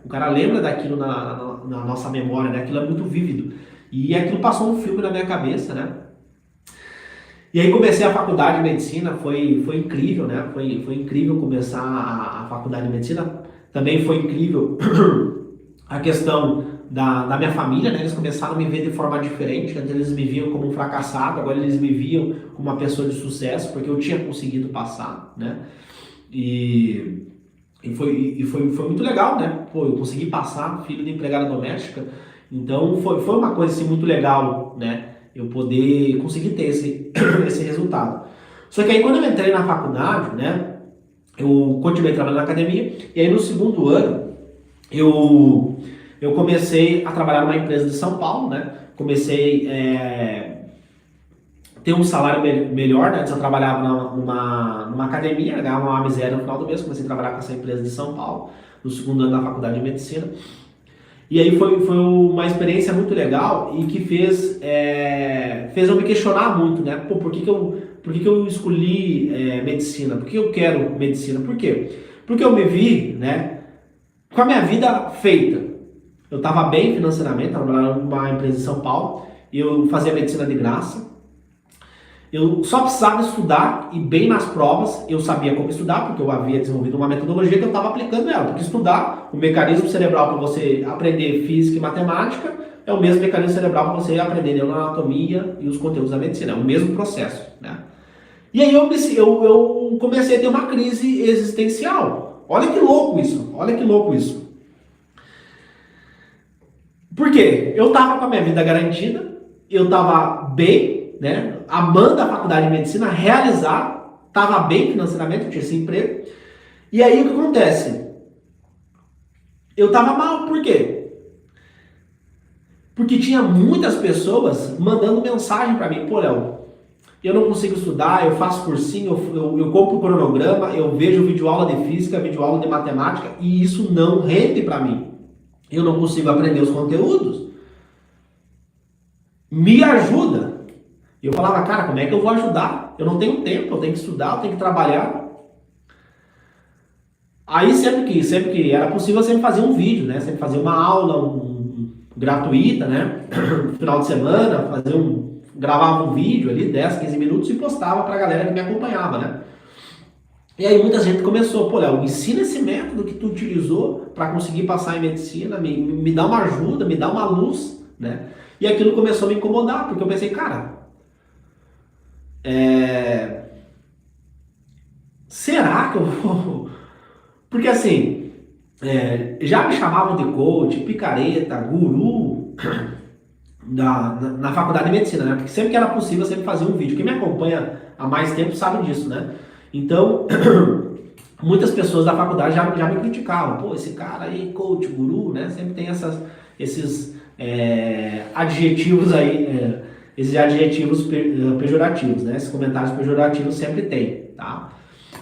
daquilo na nossa memória, né? Aquilo é muito vívido. E aquilo passou um filme na minha cabeça, né? E aí comecei a faculdade de medicina, foi incrível, né? Foi incrível começar a faculdade de medicina. Também foi incrível a questão da minha família, né? Eles começaram a me ver de forma diferente. Antes eles me viam como um fracassado, agora eles me viam como uma pessoa de sucesso, porque eu tinha conseguido passar, né? E foi muito legal, né? Pô, eu consegui passar, filho de empregada doméstica. Então foi uma coisa assim muito legal, né? Eu poder conseguir ter esse resultado. Só que aí quando eu entrei na faculdade, né? Eu continuei trabalhando na academia. E aí no segundo ano, eu comecei a trabalhar numa empresa de São Paulo, né? Comecei ter um salário melhor, né? Antes eu trabalhava numa academia, ganhava uma miséria no final do mês, comecei a trabalhar com essa empresa de São Paulo, no segundo ano da faculdade de medicina. E aí foi uma experiência muito legal e que fez eu me questionar muito, né? Pô, por que eu escolhi medicina? Por que eu quero medicina? Por quê? Porque eu me vi, né, com a minha vida feita. Eu estava bem financeiramente, trabalhando numa empresa em São Paulo, eu fazia medicina de graça. Eu só precisava estudar e bem nas provas eu sabia como estudar, porque eu havia desenvolvido uma metodologia que eu estava aplicando ela. Porque estudar, o mecanismo cerebral para você aprender física e matemática é o mesmo mecanismo cerebral para você aprender neuroanatomia e os conteúdos da medicina, é o mesmo processo, né? E aí eu comecei a ter uma crise existencial. Olha que louco isso, olha que louco isso. Por quê? Eu estava com a minha vida garantida, eu estava bem, né, amando a faculdade de medicina, realizar, estava bem financeiramente, eu tinha esse emprego. E aí o que acontece? Eu estava mal, por quê? Porque tinha muitas pessoas mandando mensagem para mim, pô, Léo, eu não consigo estudar, eu faço cursinho, eu compro o cronograma, eu vejo videoaula de física, videoaula de matemática, e isso não rende para mim. Eu não consigo aprender os conteúdos. Me ajuda. Eu falava, cara, como é que eu vou ajudar? Eu não tenho tempo, eu tenho que estudar, eu tenho que trabalhar. Aí sempre que era possível, eu sempre fazia um vídeo, né? Sempre fazia uma aula gratuita, né? No final de semana, gravava um vídeo ali, 10, 15 minutos e postava pra galera que me acompanhava, né? E aí muita gente começou, pô, Léo, ensina esse método que tu utilizou para conseguir passar em medicina, me dá uma ajuda, me dá uma luz, né? E aquilo começou a me incomodar, porque eu pensei, cara, é... será que eu vou... Porque assim, já me chamavam de coach, picareta, guru na faculdade de medicina, né? Porque sempre que era possível, eu sempre fazia um vídeo. Quem me acompanha há mais tempo sabe disso, né? Então, muitas pessoas da faculdade já me criticavam. Pô, esse cara aí, coach, guru, né? Sempre tem esses adjetivos aí, esses adjetivos pejorativos, né? Esses comentários pejorativos sempre tem, tá?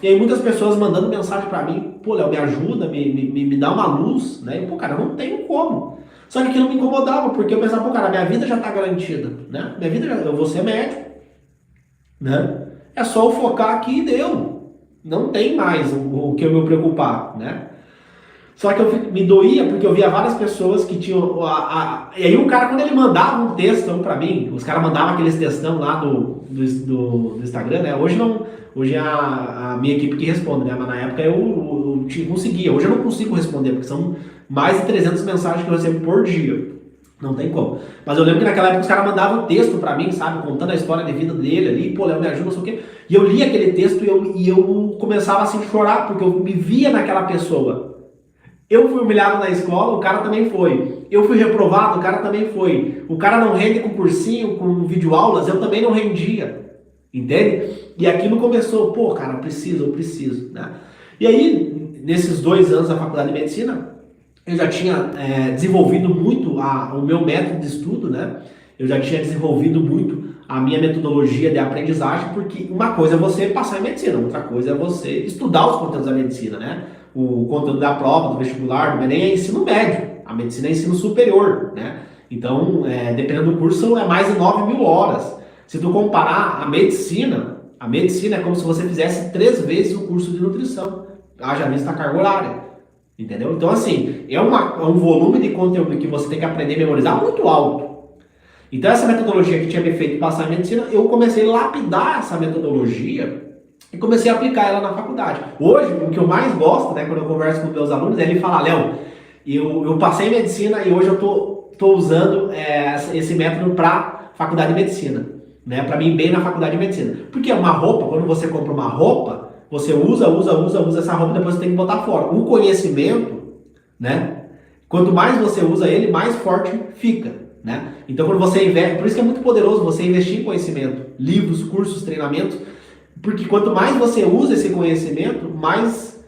E aí muitas pessoas mandando mensagem pra mim, pô, Léo, me ajuda, me dá uma luz, né? E, pô, cara, não tenho como. Só que aquilo me incomodava, porque eu pensava, pô, cara, minha vida já tá garantida, né? Minha vida, eu vou ser médico, né? É só eu focar aqui e deu. Não tem mais o que eu me preocupar, né? Só que eu me doía porque eu via várias pessoas que tinham. E aí o cara, quando ele mandava um textão pra mim, os caras mandavam aqueles textão lá do Instagram, né? Hoje não. Hoje é a minha equipe que responde, né? Mas na época eu conseguia. Hoje eu não consigo responder, porque são mais de 300 mensagens que eu recebo por dia. Não tem como. Mas eu lembro que naquela época os caras mandavam texto pra mim, sabe? Contando a história de vida dele ali. Pô, Léo, me ajuda, não sei o quê. E eu lia aquele texto e eu começava assim a chorar, porque eu me via naquela pessoa. Eu fui humilhado na escola, o cara também foi. Eu fui reprovado, o cara também foi. O cara não rende com cursinho, com videoaulas, eu também não rendia. Entende? E aquilo começou, pô, cara, eu preciso, né? E aí, nesses 2 anos da faculdade de medicina, eu já tinha desenvolvido muito o meu método de estudo, né? Eu já tinha desenvolvido muito a minha metodologia de aprendizagem, porque uma coisa é você passar em medicina, outra coisa é você estudar os conteúdos da medicina, né? O conteúdo da prova, do vestibular, do Enem é ensino médio, a medicina é ensino superior, né? Então, dependendo do curso, é mais de 9.000 horas. Se tu comparar a medicina é como se você fizesse 3 vezes o curso de nutrição, haja vista a carga horária. Entendeu? Então, assim, é um volume de conteúdo que você tem que aprender a memorizar muito alto. Então, essa metodologia que tinha me feito passar em medicina, eu comecei a lapidar essa metodologia e comecei a aplicar ela na faculdade. Hoje, o que eu mais gosto, né, quando eu converso com meus alunos, é ele falar, Léo, eu passei em medicina e hoje eu tô usando esse método para faculdade de medicina, né, para mim bem na faculdade de medicina. Porque uma roupa, quando você compra uma roupa, você usa essa roupa e depois você tem que botar fora. O conhecimento, né? Quanto mais você usa ele, mais forte fica, né? Então quando você investe, por isso que é muito poderoso você investir em conhecimento, livros, cursos, treinamentos, porque quanto mais você usa esse conhecimento, mais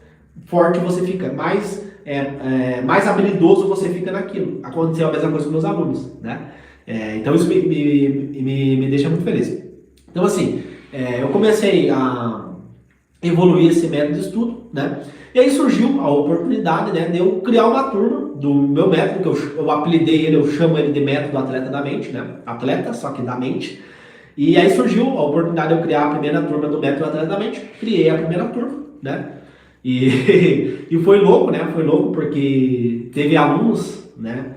forte você fica, mais habilidoso você fica naquilo. Aconteceu a mesma coisa com meus alunos, né? Então isso me deixa muito feliz. Então assim, eu comecei a evoluir esse método de estudo, né? E aí surgiu a oportunidade, né, de eu criar uma turma do meu método, que eu apelidei ele, eu chamo ele de método atleta da mente, né? Atleta, só que da mente. E aí surgiu a oportunidade de eu criar a primeira turma do método atleta da mente. Criei a primeira turma, né? E foi louco, né? Foi louco porque teve alunos, né?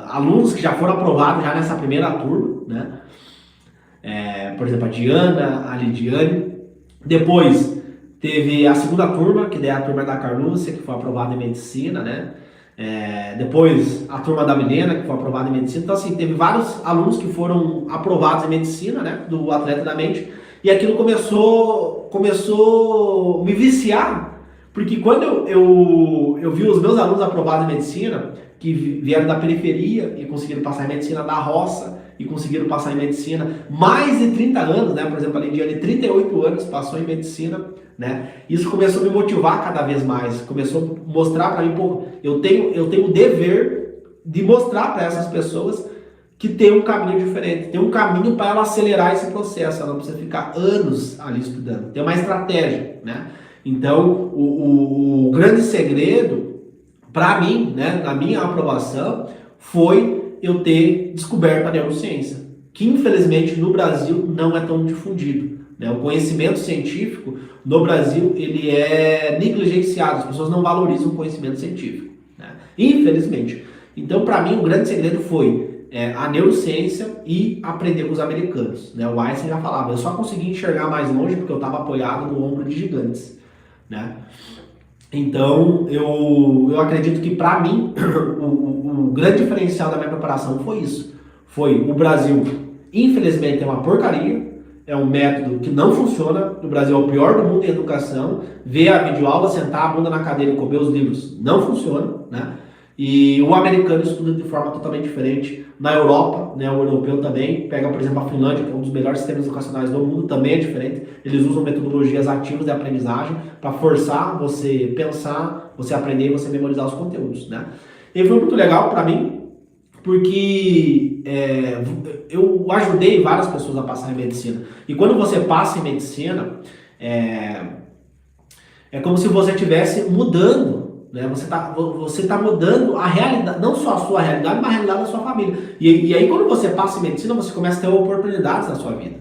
Alunos que já foram aprovados já nessa primeira turma, né? Por exemplo, a Diana, a Lidiane. Depois teve a segunda turma, que é a turma da Carlúcia, que foi aprovada em medicina, né? Depois a turma da Milena, que foi aprovada em medicina. Então, assim, teve vários alunos que foram aprovados em medicina, né? Do Atleta da Mente. E aquilo começou a me viciar. Porque quando eu vi os meus alunos aprovados em medicina, que vieram da periferia e conseguiram passar em medicina da roça, e conseguiram passar em medicina, mais de 30 anos, né? Por exemplo, a Lidiane, 38 anos, passou em medicina, né? Isso começou a me motivar cada vez mais, começou a mostrar para mim, pô, eu tenho o dever de mostrar para essas pessoas que tem um caminho diferente, tem um caminho para ela acelerar esse processo, ela não precisa ficar anos ali estudando, tem uma estratégia, né? Então, o grande segredo, para mim, né, na minha aprovação, foi eu ter descoberto a neurociência, que infelizmente no Brasil não é tão difundido, né? O conhecimento científico no Brasil ele é negligenciado, as pessoas não valorizam o conhecimento científico, né? Infelizmente. Então, para mim, o grande segredo foi a neurociência e aprender com os americanos, né? O Einstein já falava, eu só consegui enxergar mais longe porque eu estava apoiado no ombro de gigantes, né? Então, eu acredito que para mim, o grande diferencial da minha preparação foi isso. Foi o Brasil, infelizmente, é uma porcaria, é um método que não funciona. O Brasil é o pior do mundo em educação. Ver a videoaula, sentar a bunda na cadeira e comer os livros não funciona, né? E o americano estuda de forma totalmente diferente. Na Europa, né, o europeu também, pega, por exemplo, a Finlândia, que é um dos melhores sistemas educacionais do mundo, também é diferente. Eles usam metodologias ativas de aprendizagem para forçar você pensar, você aprender e você memorizar os conteúdos, né? E foi muito legal para mim, porque eu ajudei várias pessoas a passar em medicina. E quando você passa em medicina, é, é como se você estivesse mudando, né? Você tá mudando a realidade, não só a sua realidade, mas a realidade da sua família. E aí quando você passa em medicina, você começa a ter oportunidades na sua vida.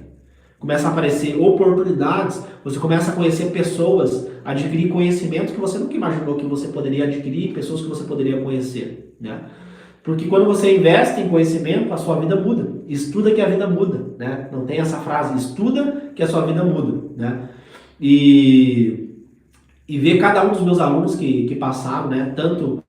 Começa a aparecer oportunidades, você começa a conhecer pessoas, adquirir conhecimentos que você nunca imaginou que você poderia adquirir, pessoas que você poderia conhecer, né? Porque quando você investe em conhecimento, a sua vida muda. Estuda que a vida muda, né? Não tem essa frase, estuda que a sua vida muda, né? E ver cada um dos meus alunos que passaram, né? Tanto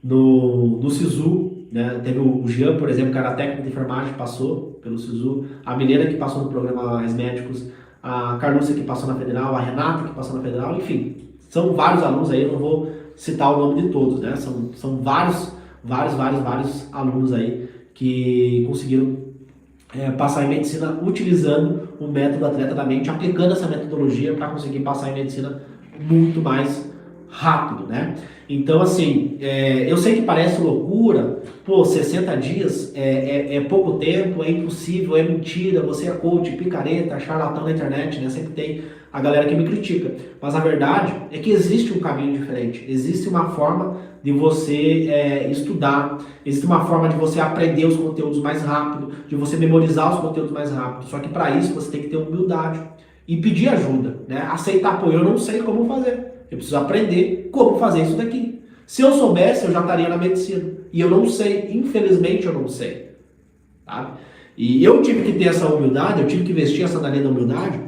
no SISU, né? Teve o Jean, por exemplo, que era técnico de enfermagem, passou pelo SISU, a Milena que passou no programa Mais Médicos, a Carlúcia que passou na Federal, a Renata que passou na Federal, enfim, são vários alunos aí, eu não vou citar o nome de todos, né? São vários alunos aí que conseguiram passar em medicina utilizando o método Atleta da Mente, aplicando essa metodologia para conseguir passar em medicina muito mais rápido, né? Então, assim, eu sei que parece loucura, pô, 60 dias é pouco tempo, é impossível, é mentira, você é coach, picareta, charlatão na internet, né? Sempre tem a galera que me critica. Mas a verdade é que existe um caminho diferente, existe uma forma de você estudar, existe uma forma de você aprender os conteúdos mais rápido, de você memorizar os conteúdos mais rápido. Só que para isso você tem que ter humildade e pedir ajuda, né? Aceitar apoio. Eu não sei como fazer. Eu preciso aprender como fazer isso daqui. Se eu soubesse, eu já estaria na medicina. E eu não sei, infelizmente eu não sei. Sabe? E eu tive que ter essa humildade, eu tive que vestir essa sandália da humildade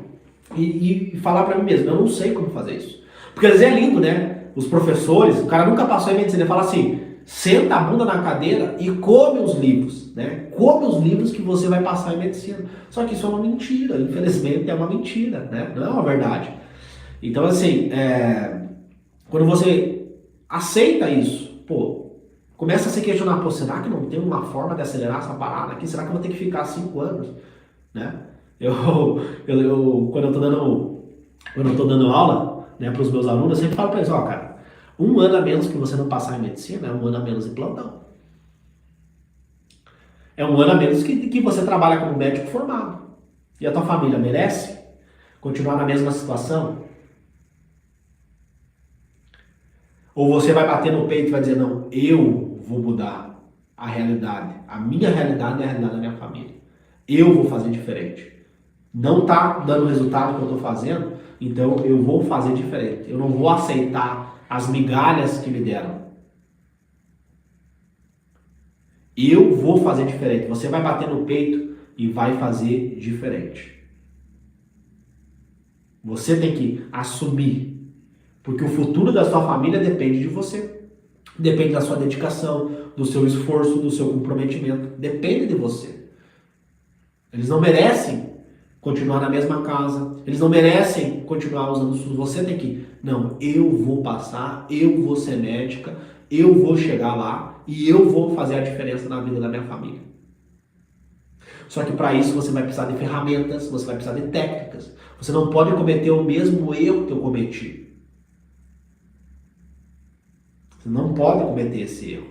e falar para mim mesmo, eu não sei como fazer isso. Porque às vezes é lindo, né? Os professores, o cara nunca passou em medicina, ele fala assim, senta a bunda na cadeira e come os livros, né? Come os livros que você vai passar em medicina. Só que isso é uma mentira, infelizmente é uma mentira, né? Não é uma verdade. Então, assim, quando você aceita isso, pô, começa a se questionar, pô, será que não tem uma forma de acelerar essa parada aqui? Será que eu vou ter que ficar 5 anos, né? Quando eu tô dando aula, né, para os meus alunos, eu sempre falo para eles, ó, cara, 1 ano a menos que você não passar em medicina é 1 ano a menos em plantão. É 1 ano a menos que você trabalha como médico formado. E a tua família merece continuar na mesma situação? Ou você vai bater no peito e vai dizer, não, eu vou mudar a realidade. A minha realidade é a realidade da minha família. Eu vou fazer diferente. Não está dando o resultado que eu estou fazendo, então eu vou fazer diferente. Eu não vou aceitar as migalhas que me deram. Eu vou fazer diferente. Você vai bater no peito e vai fazer diferente. Você tem que assumir. Porque o futuro da sua família depende de você. Depende da sua dedicação, do seu esforço, do seu comprometimento. Depende de você. Eles não merecem continuar na mesma casa. Eles não merecem continuar usando SUS. Você tem que, não, eu vou passar, eu vou ser médica, eu vou chegar lá e eu vou fazer a diferença na vida da minha família. Só que para isso você vai precisar de ferramentas, você vai precisar de técnicas. Você não pode cometer o mesmo erro que eu cometi. Você não pode cometer esse erro.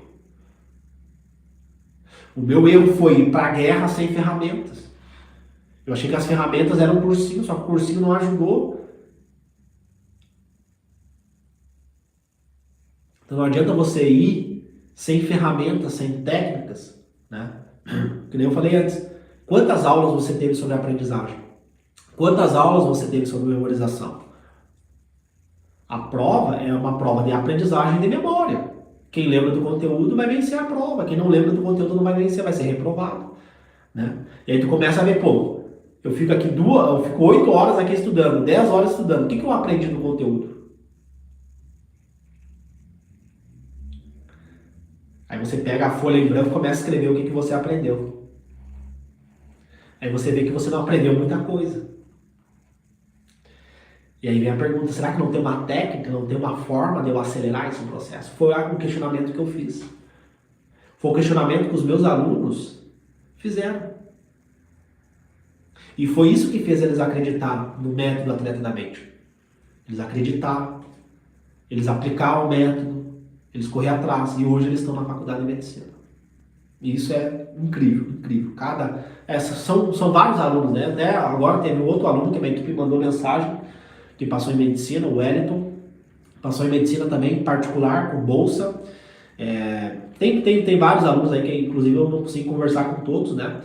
O meu erro foi ir para a guerra sem ferramentas. Eu achei que as ferramentas eram um cursinho, só que o cursinho não ajudou. Então não adianta você ir sem ferramentas, sem técnicas, né? Que nem eu falei antes. Quantas aulas você teve sobre aprendizagem? Quantas aulas você teve sobre memorização? A prova é uma prova de aprendizagem de memória. Quem lembra do conteúdo vai vencer a prova, quem não lembra do conteúdo não vai vencer, vai ser reprovado, né? E aí tu começa a ver, pô, eu fico aqui eu fico 8 horas aqui estudando, 10 horas estudando, o que eu aprendi no conteúdo? Aí você pega a folha em branco e começa a escrever o que você aprendeu. Aí você vê que você não aprendeu muita coisa. E aí vem a pergunta, será que não tem uma técnica, não tem uma forma de eu acelerar esse processo? Foi o questionamento que eu fiz. Foi o questionamento que os meus alunos fizeram. E foi isso que fez eles acreditar no método Atleta da Mente. Eles acreditaram, eles aplicaram o método, eles correram atrás e hoje eles estão na faculdade de medicina. E isso é incrível, incrível. São vários alunos, né? Até agora teve um outro aluno que a minha equipe mandou mensagem, que passou em medicina, o Wellington, passou em medicina também, particular, com bolsa. Tem vários alunos aí que inclusive eu não consigo conversar com todos, né?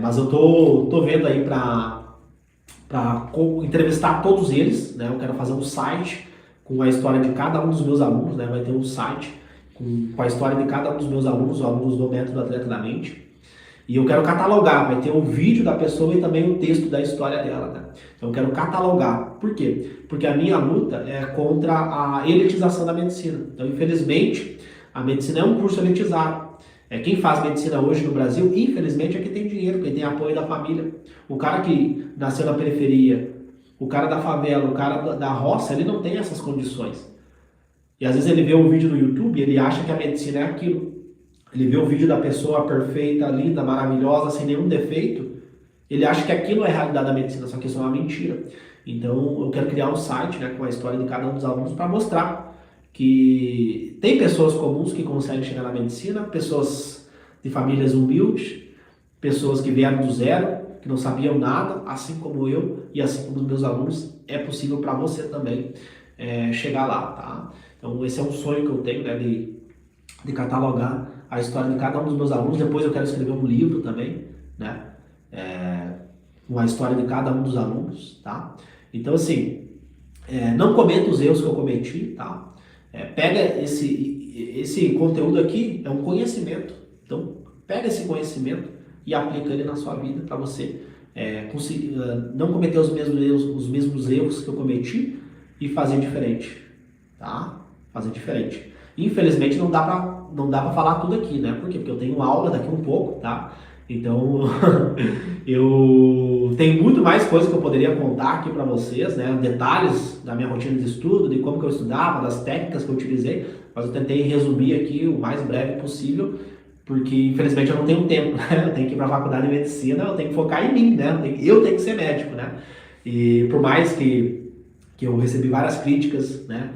Mas eu tô vendo aí para entrevistar todos eles, né? Eu quero fazer um site com a história de cada um dos meus alunos, né? Vai ter um site com a história de cada um dos meus alunos, os alunos do Método Atleta da Mente. E eu quero catalogar, vai ter o vídeo da pessoa e também o texto da história dela, né? Então eu quero catalogar. Por quê? Porque a minha luta é contra a elitização da medicina. Então, infelizmente, a medicina é um curso elitizado. Quem faz medicina hoje no Brasil, infelizmente, é quem tem dinheiro, quem tem apoio da família. O cara que nasceu na periferia, o cara da favela, o cara da roça, ele não tem essas condições. E às vezes ele vê um vídeo no YouTube e ele acha que a medicina é aquilo. Ele vê o vídeo da pessoa perfeita, linda, maravilhosa, sem nenhum defeito. Ele acha que aquilo é a realidade da medicina, só que isso é uma mentira. Então eu quero criar um site, né, com a história de cada um dos alunos para mostrar que tem pessoas comuns que conseguem chegar na medicina, pessoas de famílias humildes, pessoas que vieram do zero, que não sabiam nada, assim como eu e assim como os meus alunos, é possível para você também chegar lá, tá? Então esse é um sonho que eu tenho, né, de catalogar a história de cada um dos meus alunos. Depois eu quero escrever um livro também, né? Com a história de cada um dos alunos, tá? Então, assim, não cometa os erros que eu cometi, tá? Pega esse conteúdo aqui, é um conhecimento. Então, pega esse conhecimento e aplica ele na sua vida para você conseguir, não cometer os mesmos erros que eu cometi e fazer diferente, tá? Fazer diferente. Infelizmente não dá pra falar tudo aqui, né? Por quê? Porque eu tenho aula daqui um pouco, tá? Então eu tenho muito mais coisas que eu poderia contar aqui para vocês, né? Detalhes da minha rotina de estudo, de como que eu estudava, das técnicas que eu utilizei, mas eu tentei resumir aqui o mais breve possível, porque infelizmente eu não tenho tempo, né? Eu tenho que ir para a faculdade de medicina, eu tenho que focar em mim, né? Eu tenho que ser médico, né? E por mais que eu recebi várias críticas, né?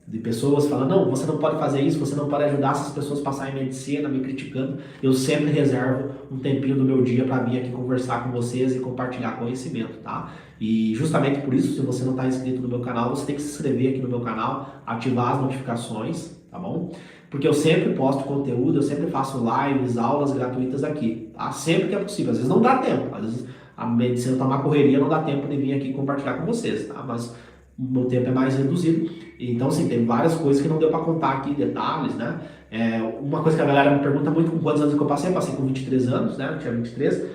De pessoas falando, não, você não pode fazer isso, você não pode ajudar essas pessoas a passarem em medicina, me criticando. Eu sempre reservo um tempinho do meu dia para vir aqui conversar com vocês e compartilhar conhecimento, tá? E justamente por isso, se você não está inscrito no meu canal, você tem que se inscrever aqui no meu canal, ativar as notificações, tá bom? Porque eu sempre posto conteúdo, eu sempre faço lives, aulas gratuitas aqui, tá? Sempre que é possível. Às vezes não dá tempo, às vezes a medicina está uma correria, não dá tempo de vir aqui compartilhar com vocês, tá? Mas o meu tempo é mais reduzido. Então, assim, tem várias coisas que não deu para contar aqui, detalhes, né? Uma coisa que a galera me pergunta muito, com quantos anos que eu passei com 23 anos, né? Eu tinha 23.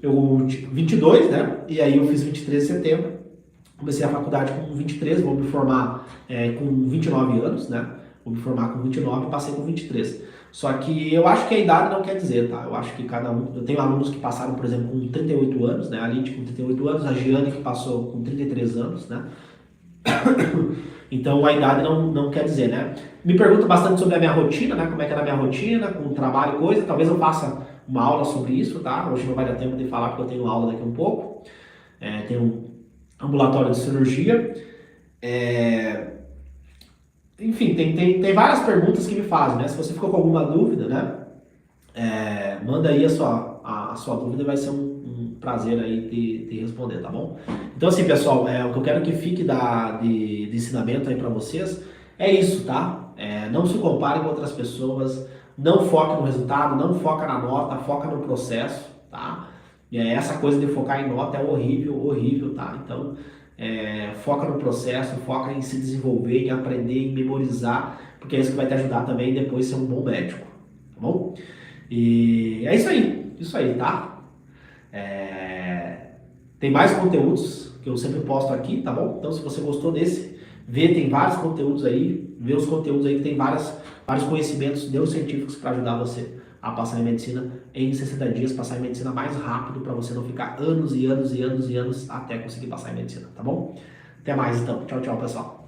Eu 22, né? E aí eu fiz 23 de setembro. Comecei a faculdade com 23, vou me formar com 29 anos, né? Vou me formar com 29 e passei com 23. Só que eu acho que a idade não quer dizer, tá? Eu acho que cada um... Eu tenho alunos que passaram, por exemplo, com 38 anos, né? A Lid com 38 anos, a Giane que passou com 33 anos, né? Então a idade não quer dizer, né? Me pergunta bastante sobre a minha rotina, né? Como é que era a minha rotina, com trabalho e coisa. Talvez eu faça uma aula sobre isso, tá? Hoje não vai dar tempo de falar porque eu tenho aula daqui um pouco. Tenho um ambulatório de cirurgia. Enfim, tem várias perguntas que me fazem, né? Se você ficou com alguma dúvida, né? Manda aí a sua dúvida, vai ser um prazer aí de responder, tá bom? Então assim, pessoal, o que eu quero que fique de ensinamento aí para vocês é isso, tá? Não se compare com outras pessoas, não foque no resultado, não foca na nota, foca no processo, tá? Essa coisa de focar em nota é horrível, horrível, tá? Então, foca no processo, foca em se desenvolver, em aprender, em memorizar, porque é isso que vai te ajudar também depois a ser um bom médico, tá bom? E é isso aí, tá? Tem mais conteúdos que eu sempre posto aqui, tá bom? Então, se você gostou desse, tem vários conteúdos aí, vê os conteúdos aí que tem vários conhecimentos neurocientíficos para ajudar você a passar em medicina em 60 dias, passar em medicina mais rápido para você não ficar anos e anos e anos e anos até conseguir passar em medicina, tá bom? Até mais então. Tchau, tchau, pessoal.